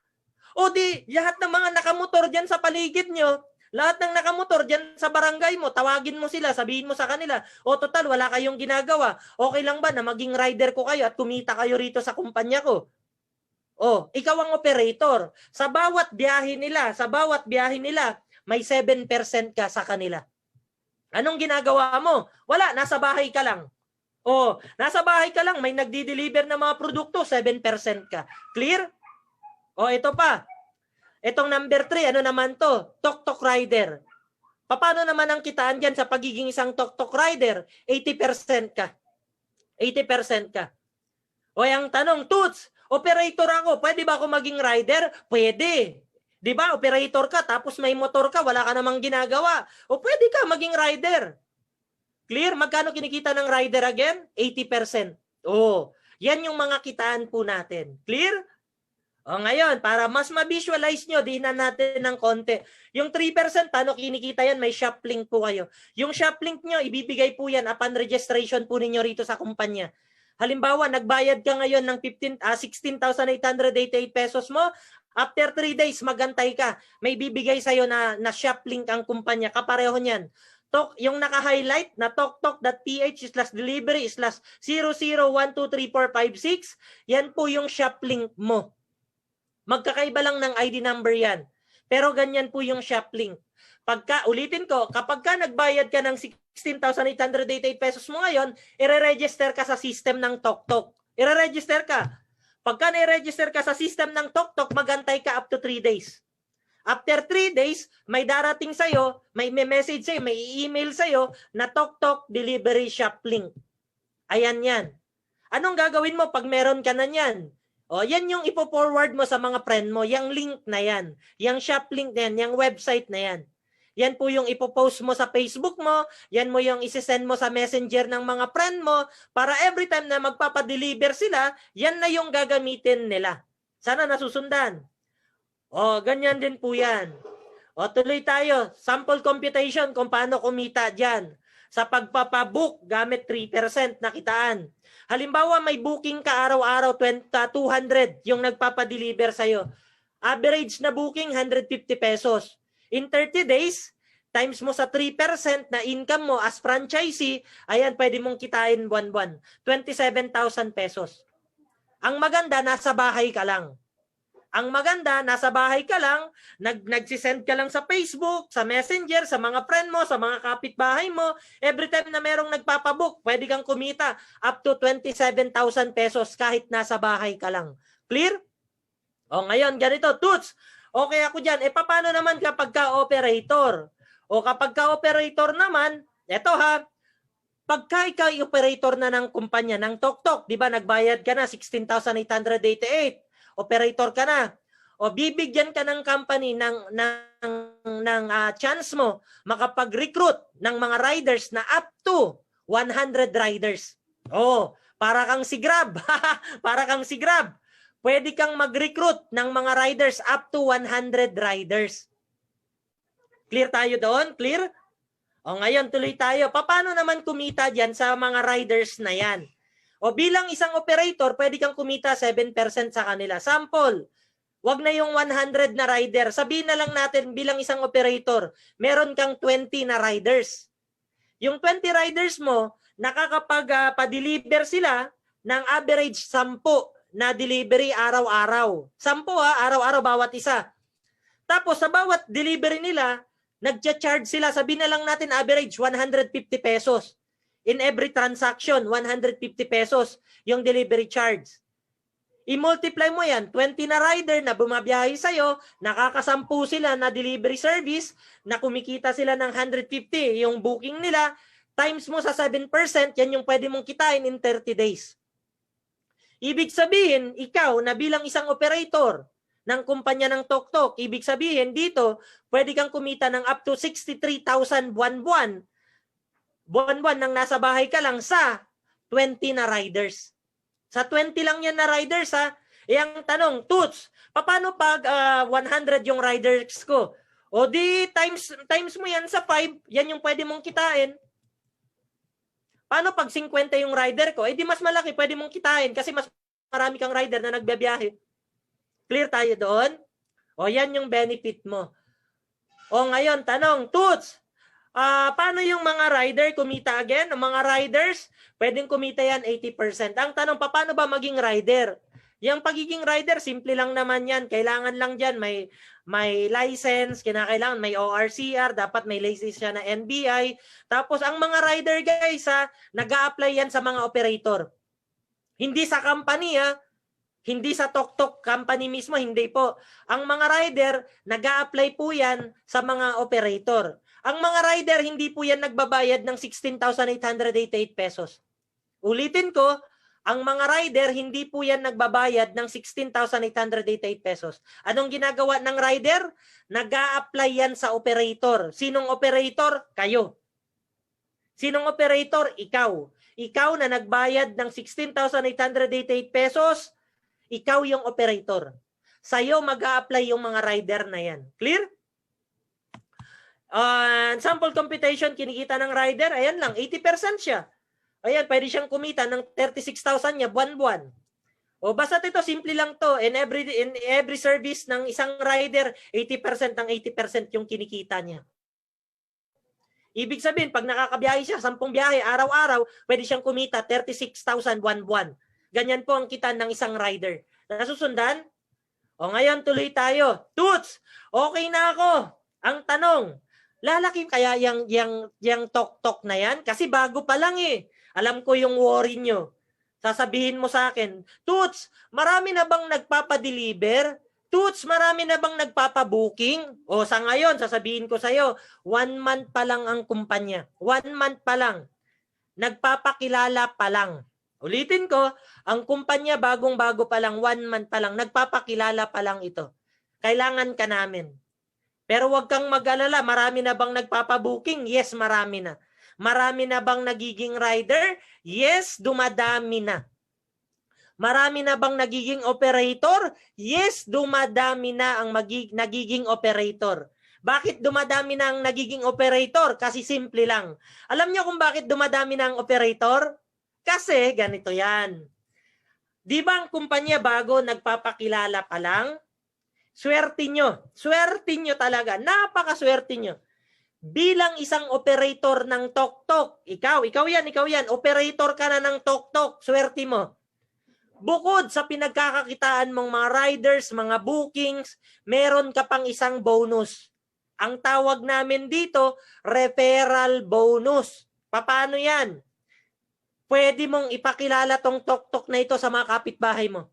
O di, lahat ng mga nakamotor dyan sa paligid nyo, lahat ng nakamotor dyan sa barangay mo, tawagin mo sila, sabihin mo sa kanila, total, wala kayong ginagawa. Okay lang ba na maging rider ko kayo at kumita kayo rito sa kumpanya ko? Ikaw ang operator. Sa bawat biyahe nila, may 7% ka sa kanila. Anong ginagawa mo? Wala, nasa bahay ka lang. Nasa bahay ka lang, may nagdi-deliver na mga produkto, 7% ka. Clear? Ito pa. Itong number 3, ano naman to? Tok-Tok rider. Paano naman ang kitaan dyan sa pagiging isang tok-tok rider? 80% ka. 80% ka. O yung tanong, Toots, operator ako, pwede ba ako maging rider? Pwede. Di ba, operator ka, tapos may motor ka, wala ka namang ginagawa. O pwede ka maging rider. Clear? Magkano kinikita ng rider again? 80%. Oh, yan yung mga kitaan po natin. Clear? O ngayon, para mas ma-visualize nyo, dinan natin ng konti. Yung 3%, paano kinikita yan? May shop link po kayo. Yung shop link nyo, ibibigay po yan upon registration po ninyo rito sa kumpanya. Halimbawa, nagbayad ka ngayon ng 16,888 pesos mo. After 3 days, magantay ka. May bibigay sa'yo na shop link ang kumpanya. Kapareho niyan. Yung naka-highlight na toktok.ph/delivery/00123456, yan po yung shop link mo. Magkakaiba lang ng ID number yan. Pero ganyan po yung shop link. Ulitin ko, kapag ka nagbayad ka ng 16,888 pesos mo ngayon, i-register ka sa system ng TokTok. I-register ka. Pagka na-register ka sa system ng TokTok, magantay ka up to 3 days. After 3 days, may darating sa'yo, may message sa'yo, may email sa'yo na TokTok Delivery Shop Link. Ayan yan. Anong gagawin mo pag meron ka na yan? O, yan yung ipo-forward mo sa mga friend mo, yung link na yan, yung shop link na yan, yung website na yan. Yan po yung ipopost mo sa Facebook mo, yan mo yung isisend mo sa messenger ng mga friend mo, para every time na magpapadeliver sila, yan na yung gagamitin nila. Sana nasusundan. O, ganyan din po yan. O, tuloy tayo. Sample computation kung paano kumita dyan. Sa pagpapabook, gamit 3% na kitaan. Halimbawa, may booking ka araw-araw, 200 yung nagpapadeliver sa'yo. Average na booking, 150 pesos. In 30 days, times mo sa 3% na income mo as franchisee, ayan, pwede mong kitain buwan-buwan. 27,000 pesos. Ang maganda, nasa bahay ka lang. Ang maganda, nasa bahay ka lang, nagsisend ka lang sa Facebook, sa Messenger, sa mga friend mo, sa mga kapitbahay mo. Every time na merong nagpapabook, pwede kang kumita up to 27,000 pesos kahit nasa bahay ka lang. Clear? O ngayon, ganito, Toots, okay ako dyan. E paano naman kapag ka-operator? O kapag ka-operator naman, eto ha, pagka ikaw operator na ng kumpanya, ng TokTok, di ba nagbayad ka na 16,888, operator ka na, o bibigyan ka ng company ng chance mo makapag-recruit ng mga riders na up to 100 riders. Oh, para kang si Grab. Para kang si Grab. Pwede kang mag-recruit ng mga riders up to 100 riders. Clear tayo doon? Clear? O ngayon, tuloy tayo. Paano naman kumita dyan sa mga riders na yan? O bilang isang operator, pwede kang kumita 7% sa kanila. Sample, wag na yung 100 na rider. Sabihin na lang natin bilang isang operator, meron kang 20 na riders. Yung 20 riders mo, nakakapag-pa-deliver sila ng average 10 na delivery araw-araw. 10 araw-araw bawat isa. Tapos sa bawat delivery nila, nagcha-charge sila, sabihin na lang natin average 150 pesos. In every transaction, 150 pesos yung delivery charge. I-multiply mo yan, 20 na rider na bumabiyahe sa'yo, nakakasampu sila na delivery service, na kumikita sila ng 150 yung booking nila, times mo sa 7%, yan yung pwede mong kitain in 30 days. Ibig sabihin, ikaw na bilang isang operator ng kumpanya ng TokTok, ibig sabihin dito, pwede kang kumita ng up to 63,000 buwan-buwan, buwan-buwan nang nasa bahay ka lang sa 20 na riders. Sa 20 lang yan na riders ha. E ang tanong, Toots, paano pag 100 yung riders ko? O di times mo yan sa 5, yan yung pwede mong kitain. Paano pag 50 yung rider ko? Eh di mas malaki pwede mong kitain kasi mas marami kang rider na nagbibiyahe. Clear tayo doon? O yan yung benefit mo. O ngayon, tanong, Toots, paano yung mga rider kumita again? Ang mga riders, pwedeng kumita yan 80%. Ang tanong, paano ba maging rider? Yung pagiging rider, simple lang naman yan. Kailangan lang dyan, may license, kinakailangan, may ORCR, dapat may license siya na NBI. Tapos, ang mga rider guys, nag-a-apply yan sa mga operator. Hindi sa company, hindi sa TokTok company mismo, hindi po. Ang mga rider, nag-a-apply po yan sa mga operator. Ang mga rider, hindi po yan nagbabayad ng 16,888 pesos. Ulitin ko, ang mga rider, hindi po yan nagbabayad ng 16,888 pesos. Anong ginagawa ng rider? Nag-a-apply yan sa operator. Sinong operator? Kayo. Sinong operator? Ikaw. Ikaw na nagbayad ng 16,888 pesos, ikaw yung operator. Sa'yo mag-a-apply yung mga rider na yan. Clear? Sample computation, kinikita ng rider, ayan lang, 80% siya. Ayan, pwede siyang kumita ng 36,000 niya buwan-buwan. O basta ito, simple lang to. In every service ng isang rider, 80% ng 80% yung kinikita niya. Ibig sabihin, pag nakakabiyahe siya, 10 biyahe, araw-araw, pwede siyang kumita 36,000 buwan-buwan. Ganyan po ang kita ng isang rider. Nasusundan? O ngayon, tuloy tayo. Toots, okay na ako. Ang tanong, lalaki kaya yung tok-tok na yan? Kasi bago pa lang eh. Alam ko yung worry nyo. Sasabihin mo sa akin, Toots, marami na bang nagpapadeliver? Toots, marami na bang nagpapabooking? O sa ngayon, sasabihin ko sa'yo, 1 month pa lang ang kumpanya. 1 month pa lang. Nagpapakilala pa lang. Ulitin ko, ang kumpanya bagong-bago pa lang, 1 month pa lang, nagpapakilala pa lang ito. Kailangan ka namin. Pero huwag kang mag-alala, marami na bang nagpapabooking? Yes, marami na. Marami na bang nagiging rider? Yes, dumadami na. Marami na bang nagiging operator? Yes, dumadami na ang nagiging operator. Bakit dumadami na ang nagiging operator? Kasi simple lang. Alam niyo kung bakit dumadami na ang operator? Kasi ganito yan. Di ba ang kumpanya bago nagpapakilala pa lang? Swerte nyo. Swerte nyo talaga. Napakaswerte nyo. Bilang isang operator ng tok-tok, ikaw yan, operator ka na ng tok-tok, swerte mo. Bukod sa pinagkakakitaan mong mga riders, mga bookings, meron ka pang isang bonus. Ang tawag namin dito, referral bonus. Paano yan? Pwede mong ipakilala tong tok-tok na ito sa mga kapitbahay mo.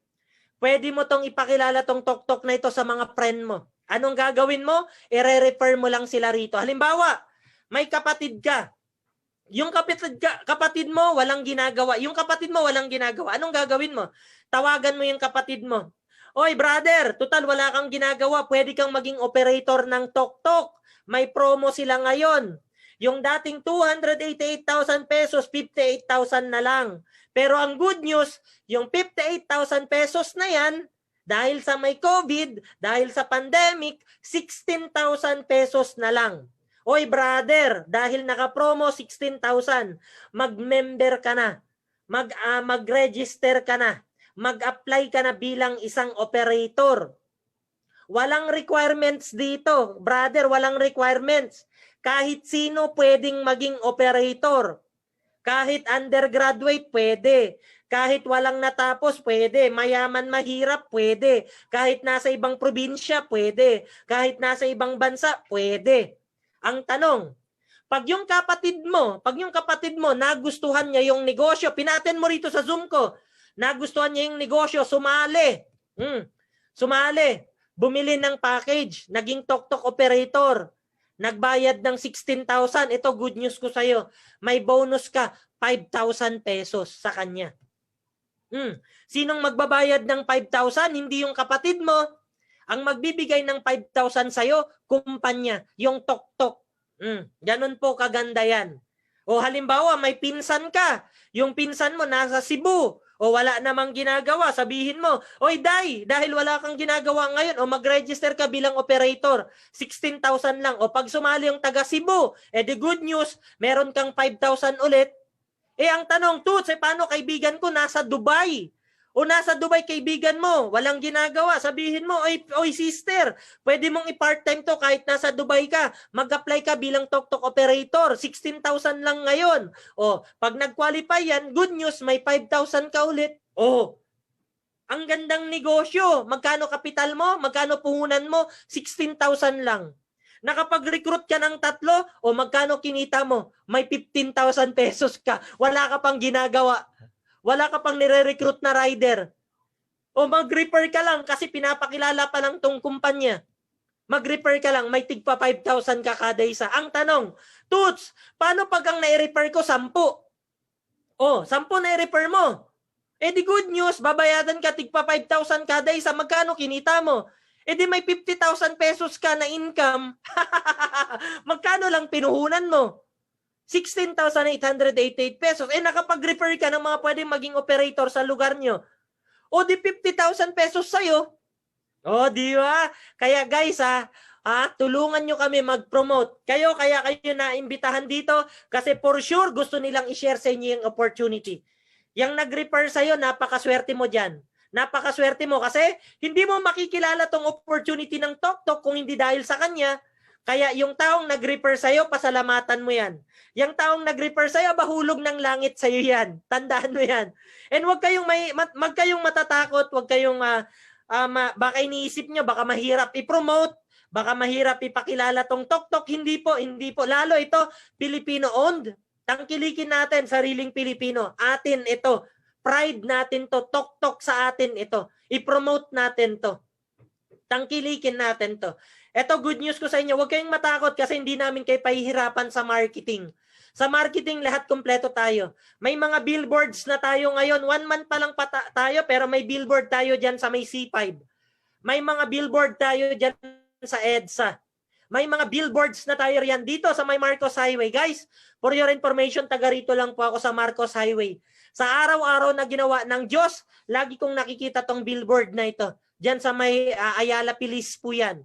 Pwede mo tong ipakilala tong tok-tok na ito sa mga friend mo. Anong gagawin mo? I-refer mo lang sila rito. Halimbawa, may kapatid ka. Yung kapatid mo walang ginagawa. Yung kapatid mo walang ginagawa. Anong gagawin mo? Tawagan mo yung kapatid mo. Oy brother, total wala kang ginagawa. Pwede kang maging operator ng tok-tok. May promo sila ngayon. Yung dating 288,000 pesos, 58,000 na lang. Pero ang good news, yung 58,000 pesos na yan, dahil sa may COVID, dahil sa pandemic, 16,000 pesos na lang. Oy brother, dahil naka-promo 16,000, mag-member ka na, mag-register ka na, mag-apply ka na bilang isang operator. Walang requirements dito, brother, walang requirements. Kahit sino pwedeng maging operator. Kahit undergraduate, pwede. Kahit walang natapos, pwede. Mayaman, mahirap, pwede. Kahit nasa ibang probinsya, pwede. Kahit nasa ibang bansa, pwede. Ang tanong, pag yung kapatid mo nagustuhan niya yung negosyo, pinaten mo rito sa Zoom ko, nagustuhan niya yung negosyo, sumali. Sumali. Bumili ng package, naging tok-tok operator. Nagbayad ng 16,000. Ito, good news ko sa'yo. May bonus ka, 5,000 pesos sa kanya. Sinong magbabayad ng 5,000? Hindi yung kapatid mo. Ang magbibigay ng 5,000 sa'yo, kumpanya, yung tok-tok. Ganun po kaganda yan. O halimbawa, may pinsan ka. Yung pinsan mo nasa Cebu. O wala namang ginagawa, sabihin mo, oy Day, dahil wala kang ginagawa ngayon, o mag-register ka bilang operator, 16,000 lang. O pag sumali yung taga Cebu, the good news, meron kang 5,000 ulit. Ang tanong, Toots, paano kaibigan ko nasa Dubai? O nasa Dubai kaibigan mo, walang ginagawa, sabihin mo, oy sister, pwede mong i-part-time to kahit nasa Dubai ka, mag-apply ka bilang tok-tok operator, 16,000 lang ngayon. O, pag nag-qualify yan, good news, may 5,000 ka ulit. O, ang gandang negosyo, magkano kapital mo, magkano puhunan mo, 16,000 lang. Nakapag-recruit ka ng 3, o magkano kinita mo, may 15,000 pesos ka, wala ka pang ginagawa. Wala ka pang nire-recruit na rider. O mag-refer ka lang kasi pinapakilala pa lang tong kumpanya. Mag-refer ka lang, may tigpa 5,000 ka kada isa. Ang tanong, Toots, paano pag ang nai-refer ko 10? Oh, 10 nai-refer mo. Eh di good news, babayadan ka tigpa 5,000 kada isa. Magkano kinita mo? Eh di may 50,000 pesos ka na income. Magkano lang pinuhunan mo? 16,888 pesos. Eh nakapag-refer ka ng mga pwedeng maging operator sa lugar nyo. O di 50,000 pesos sa'yo. O di ba? Kaya guys tulungan nyo kami mag-promote. Kaya kayo naimbitahan dito kasi for sure gusto nilang i-share sa inyo yung opportunity. Yung nag-refer sa'yo, napakaswerte mo dyan. Napakaswerte mo kasi hindi mo makikilala tong opportunity ng TokTok kung hindi dahil sa kanya. Kaya yung taong nag-refer sa'yo, pasalamatan mo yan. Yung taong nag-refer sa'yo, bahulog ng langit sa'yo yan. Tandaan mo yan. And wag kayong matatakot, wag kayong baka iniisip nyo, baka mahirap i-promote, baka mahirap ipakilala tong TokTok. Hindi po. Lalo ito, Filipino-owned. Tangkilikin natin, sariling Pilipino. Atin ito. Pride natin to. TokTok sa atin ito. I-promote natin to. Tangkilikin natin to. Ito, good news ko sa inyo. Huwag kayong matakot kasi hindi namin kayo pahihirapan sa marketing. Sa marketing, lahat kompleto tayo. May mga billboards na tayo ngayon. 1 month pa lang tayo, pero may billboard tayo dyan sa may C5. May mga billboard tayo dyan sa EDSA. May mga billboards na tayo riyan dito sa may Marcos Highway. Guys, for your information, taga rito lang po ako sa Marcos Highway. Sa araw-araw na ginawa ng Diyos, lagi kong nakikita tong billboard na ito. Dyan sa may Ayala Pilis po yan.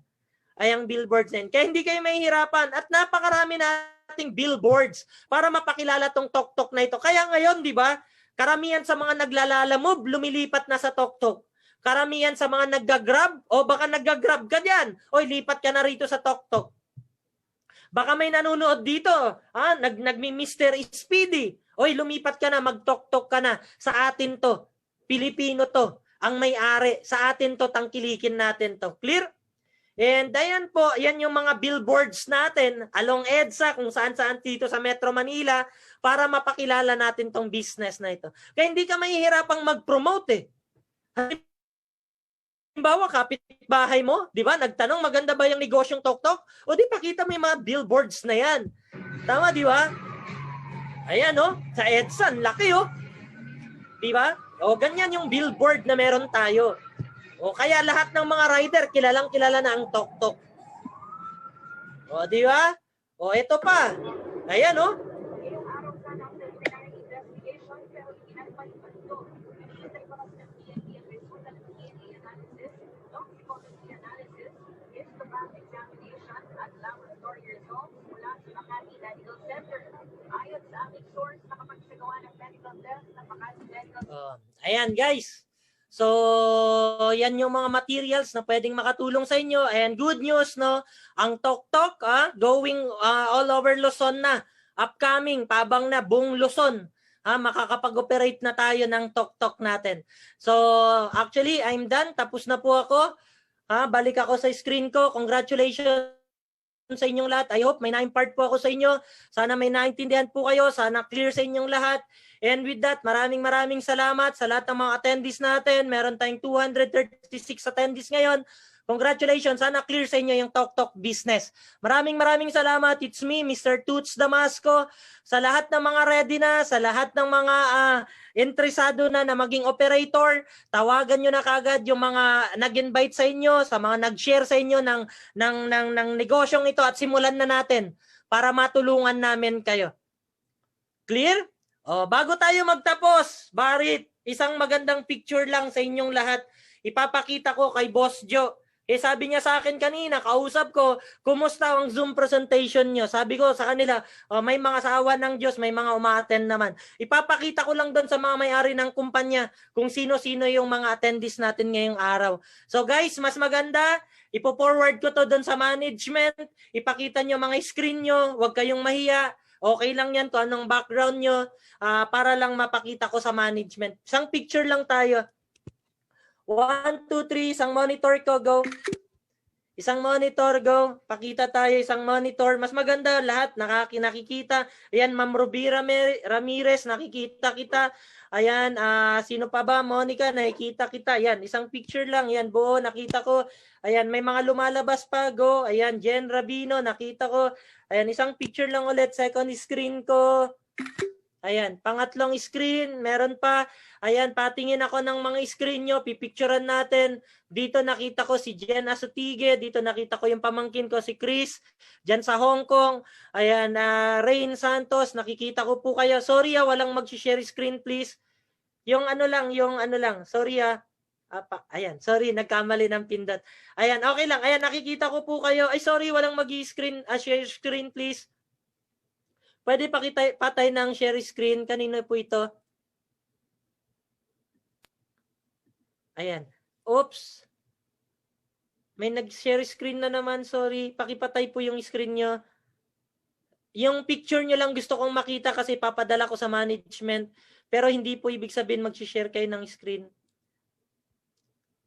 Ay ang billboards na yun. Kaya hindi kayo mahihirapan. At napakarami nating billboards para mapakilala tong TokTok na ito. Kaya ngayon, di ba, karamihan sa mga naglalalamove, lumilipat na sa TokTok. Karamihan sa mga naggagrab, o baka naggagrab ka dyan, o lipat ka na rito sa TokTok. Baka may nanonood dito, nagmi-Mr. Speedy, oy lumipat ka na, mag-TokTok ka na. Sa atin to, Pilipino to, ang may-ari. Sa atin to, tangkilikin natin to. Clear? And ayan po, yan yung mga billboards natin along EDSA, kung saan-saan dito sa Metro Manila para mapakilala natin tong business na ito. Kaya hindi ka mahihirapang mag-promote Halimbawa, kapitbahay mo, di ba? Nagtanong, maganda ba yung negosyong TokTok? O di pakita mo yung mga billboards na yan. Tama, di ba? Ayan, sa EDSA, laki, Di ba? O, ganyan yung billboard na meron tayo. O kaya lahat ng mga rider, kilalang-kilala na ang TokTok. O, di ba? O, ito pa. Ayan, ayan, guys. So, yan yung mga materials na pwedeng makatulong sa inyo. And good news, ang TokTok, going all over Luzon na. Upcoming, pabang na, buong Luzon. Makakapag-operate na tayo ng TokTok natin. So, actually, I'm done. Tapos na po ako. Balik ako sa screen ko. Congratulations sa inyong lahat. I hope may na-impart po ako sa inyo. Sana may naintindihan po kayo. Sana clear sa inyong lahat. And with that, maraming salamat sa lahat ng mga attendees natin. Meron tayong 236 attendees ngayon. Congratulations. Sana clear sa inyo yung TokTok business. Maraming salamat. It's me, Mr. Toots Damasco. Sa lahat ng mga ready na, sa lahat ng mga interesado na maging operator, tawagan nyo na kagad yung mga nag-invite sa inyo, sa mga nag-share sa inyo ng negosyong ito at simulan na natin para matulungan namin kayo. Clear? Bago tayo magtapos, Barit, isang magandang picture lang sa inyong lahat. Ipapakita ko kay Boss Joe. Sabi niya sa akin kanina, kausap ko, kumusta ang Zoom presentation niyo? Sabi ko sa kanila, may mga sawa ng Diyos, may mga umaattend naman. Ipapakita ko lang doon sa mga may-ari ng kumpanya kung sino-sino yung mga attendees natin ngayong araw. So guys, mas maganda, ipo-forward ko to doon sa management. Ipakita nyo mga screen nyo, huwag kayong mahiya. Okay lang yan to, anong background nyo, para lang mapakita ko sa management. Isang picture lang tayo. 1, 2, 3, isang monitor ko, go. Isang monitor, go. Pakita tayo, isang monitor. Mas maganda lahat, nakikita. Ayan, Ma'am Ruby Ramirez, nakikita kita. Ayan, sino pa ba? Monica, nakikita kita. Ayan, isang picture lang. Ayan, buo, nakita ko. Ayan, may mga lumalabas pa, go. Ayan, Jen Rabino, nakita ko. Ayan, isang picture lang ulit. Second screen ko. Ayan, pangatlong screen, meron pa. Ayan, patingin ako ng mga screen nyo, pipicturean natin. Dito nakita ko si Jen Asutige, dito nakita ko yung pamangkin ko si Chris, dyan sa Hong Kong. Ayan, Rain Santos, nakikita ko po kayo. Sorry walang mag-share screen please. Yung ano lang, sorry ayan, sorry, nagkamali ng pindot. Ayan, okay lang. Ayan, nakikita ko po kayo. Ay, sorry, walang mag-screen, share screen please. Pwede patay ng share screen. Kanino po ito? Ayan. Oops. May nag-share screen na naman. Sorry. Pakipatay po yung screen nyo. Yung picture nyo lang gusto kong makita kasi papadala ko sa management. Pero hindi po ibig sabihin mag-share kayo ng screen.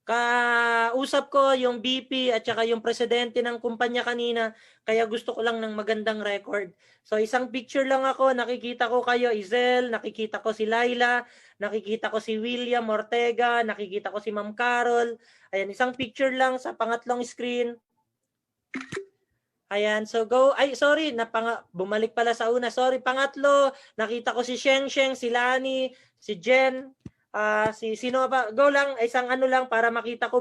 Kausap ko yung VP at saka yung presidente ng kumpanya kanina, kaya gusto ko lang ng magandang record. So isang picture lang ako, nakikita ko kayo, Izel, nakikita ko si Laila, nakikita ko si William Ortega, nakikita ko si Ma'am Carol. Ayan, isang picture lang sa pangatlong screen. Ayan, so go. Ay, sorry, bumalik pala sa una. Sorry, pangatlo, nakita ko si Sheng, si Lani, si Jen, sino pa? Go lang, isang ano lang para makita ko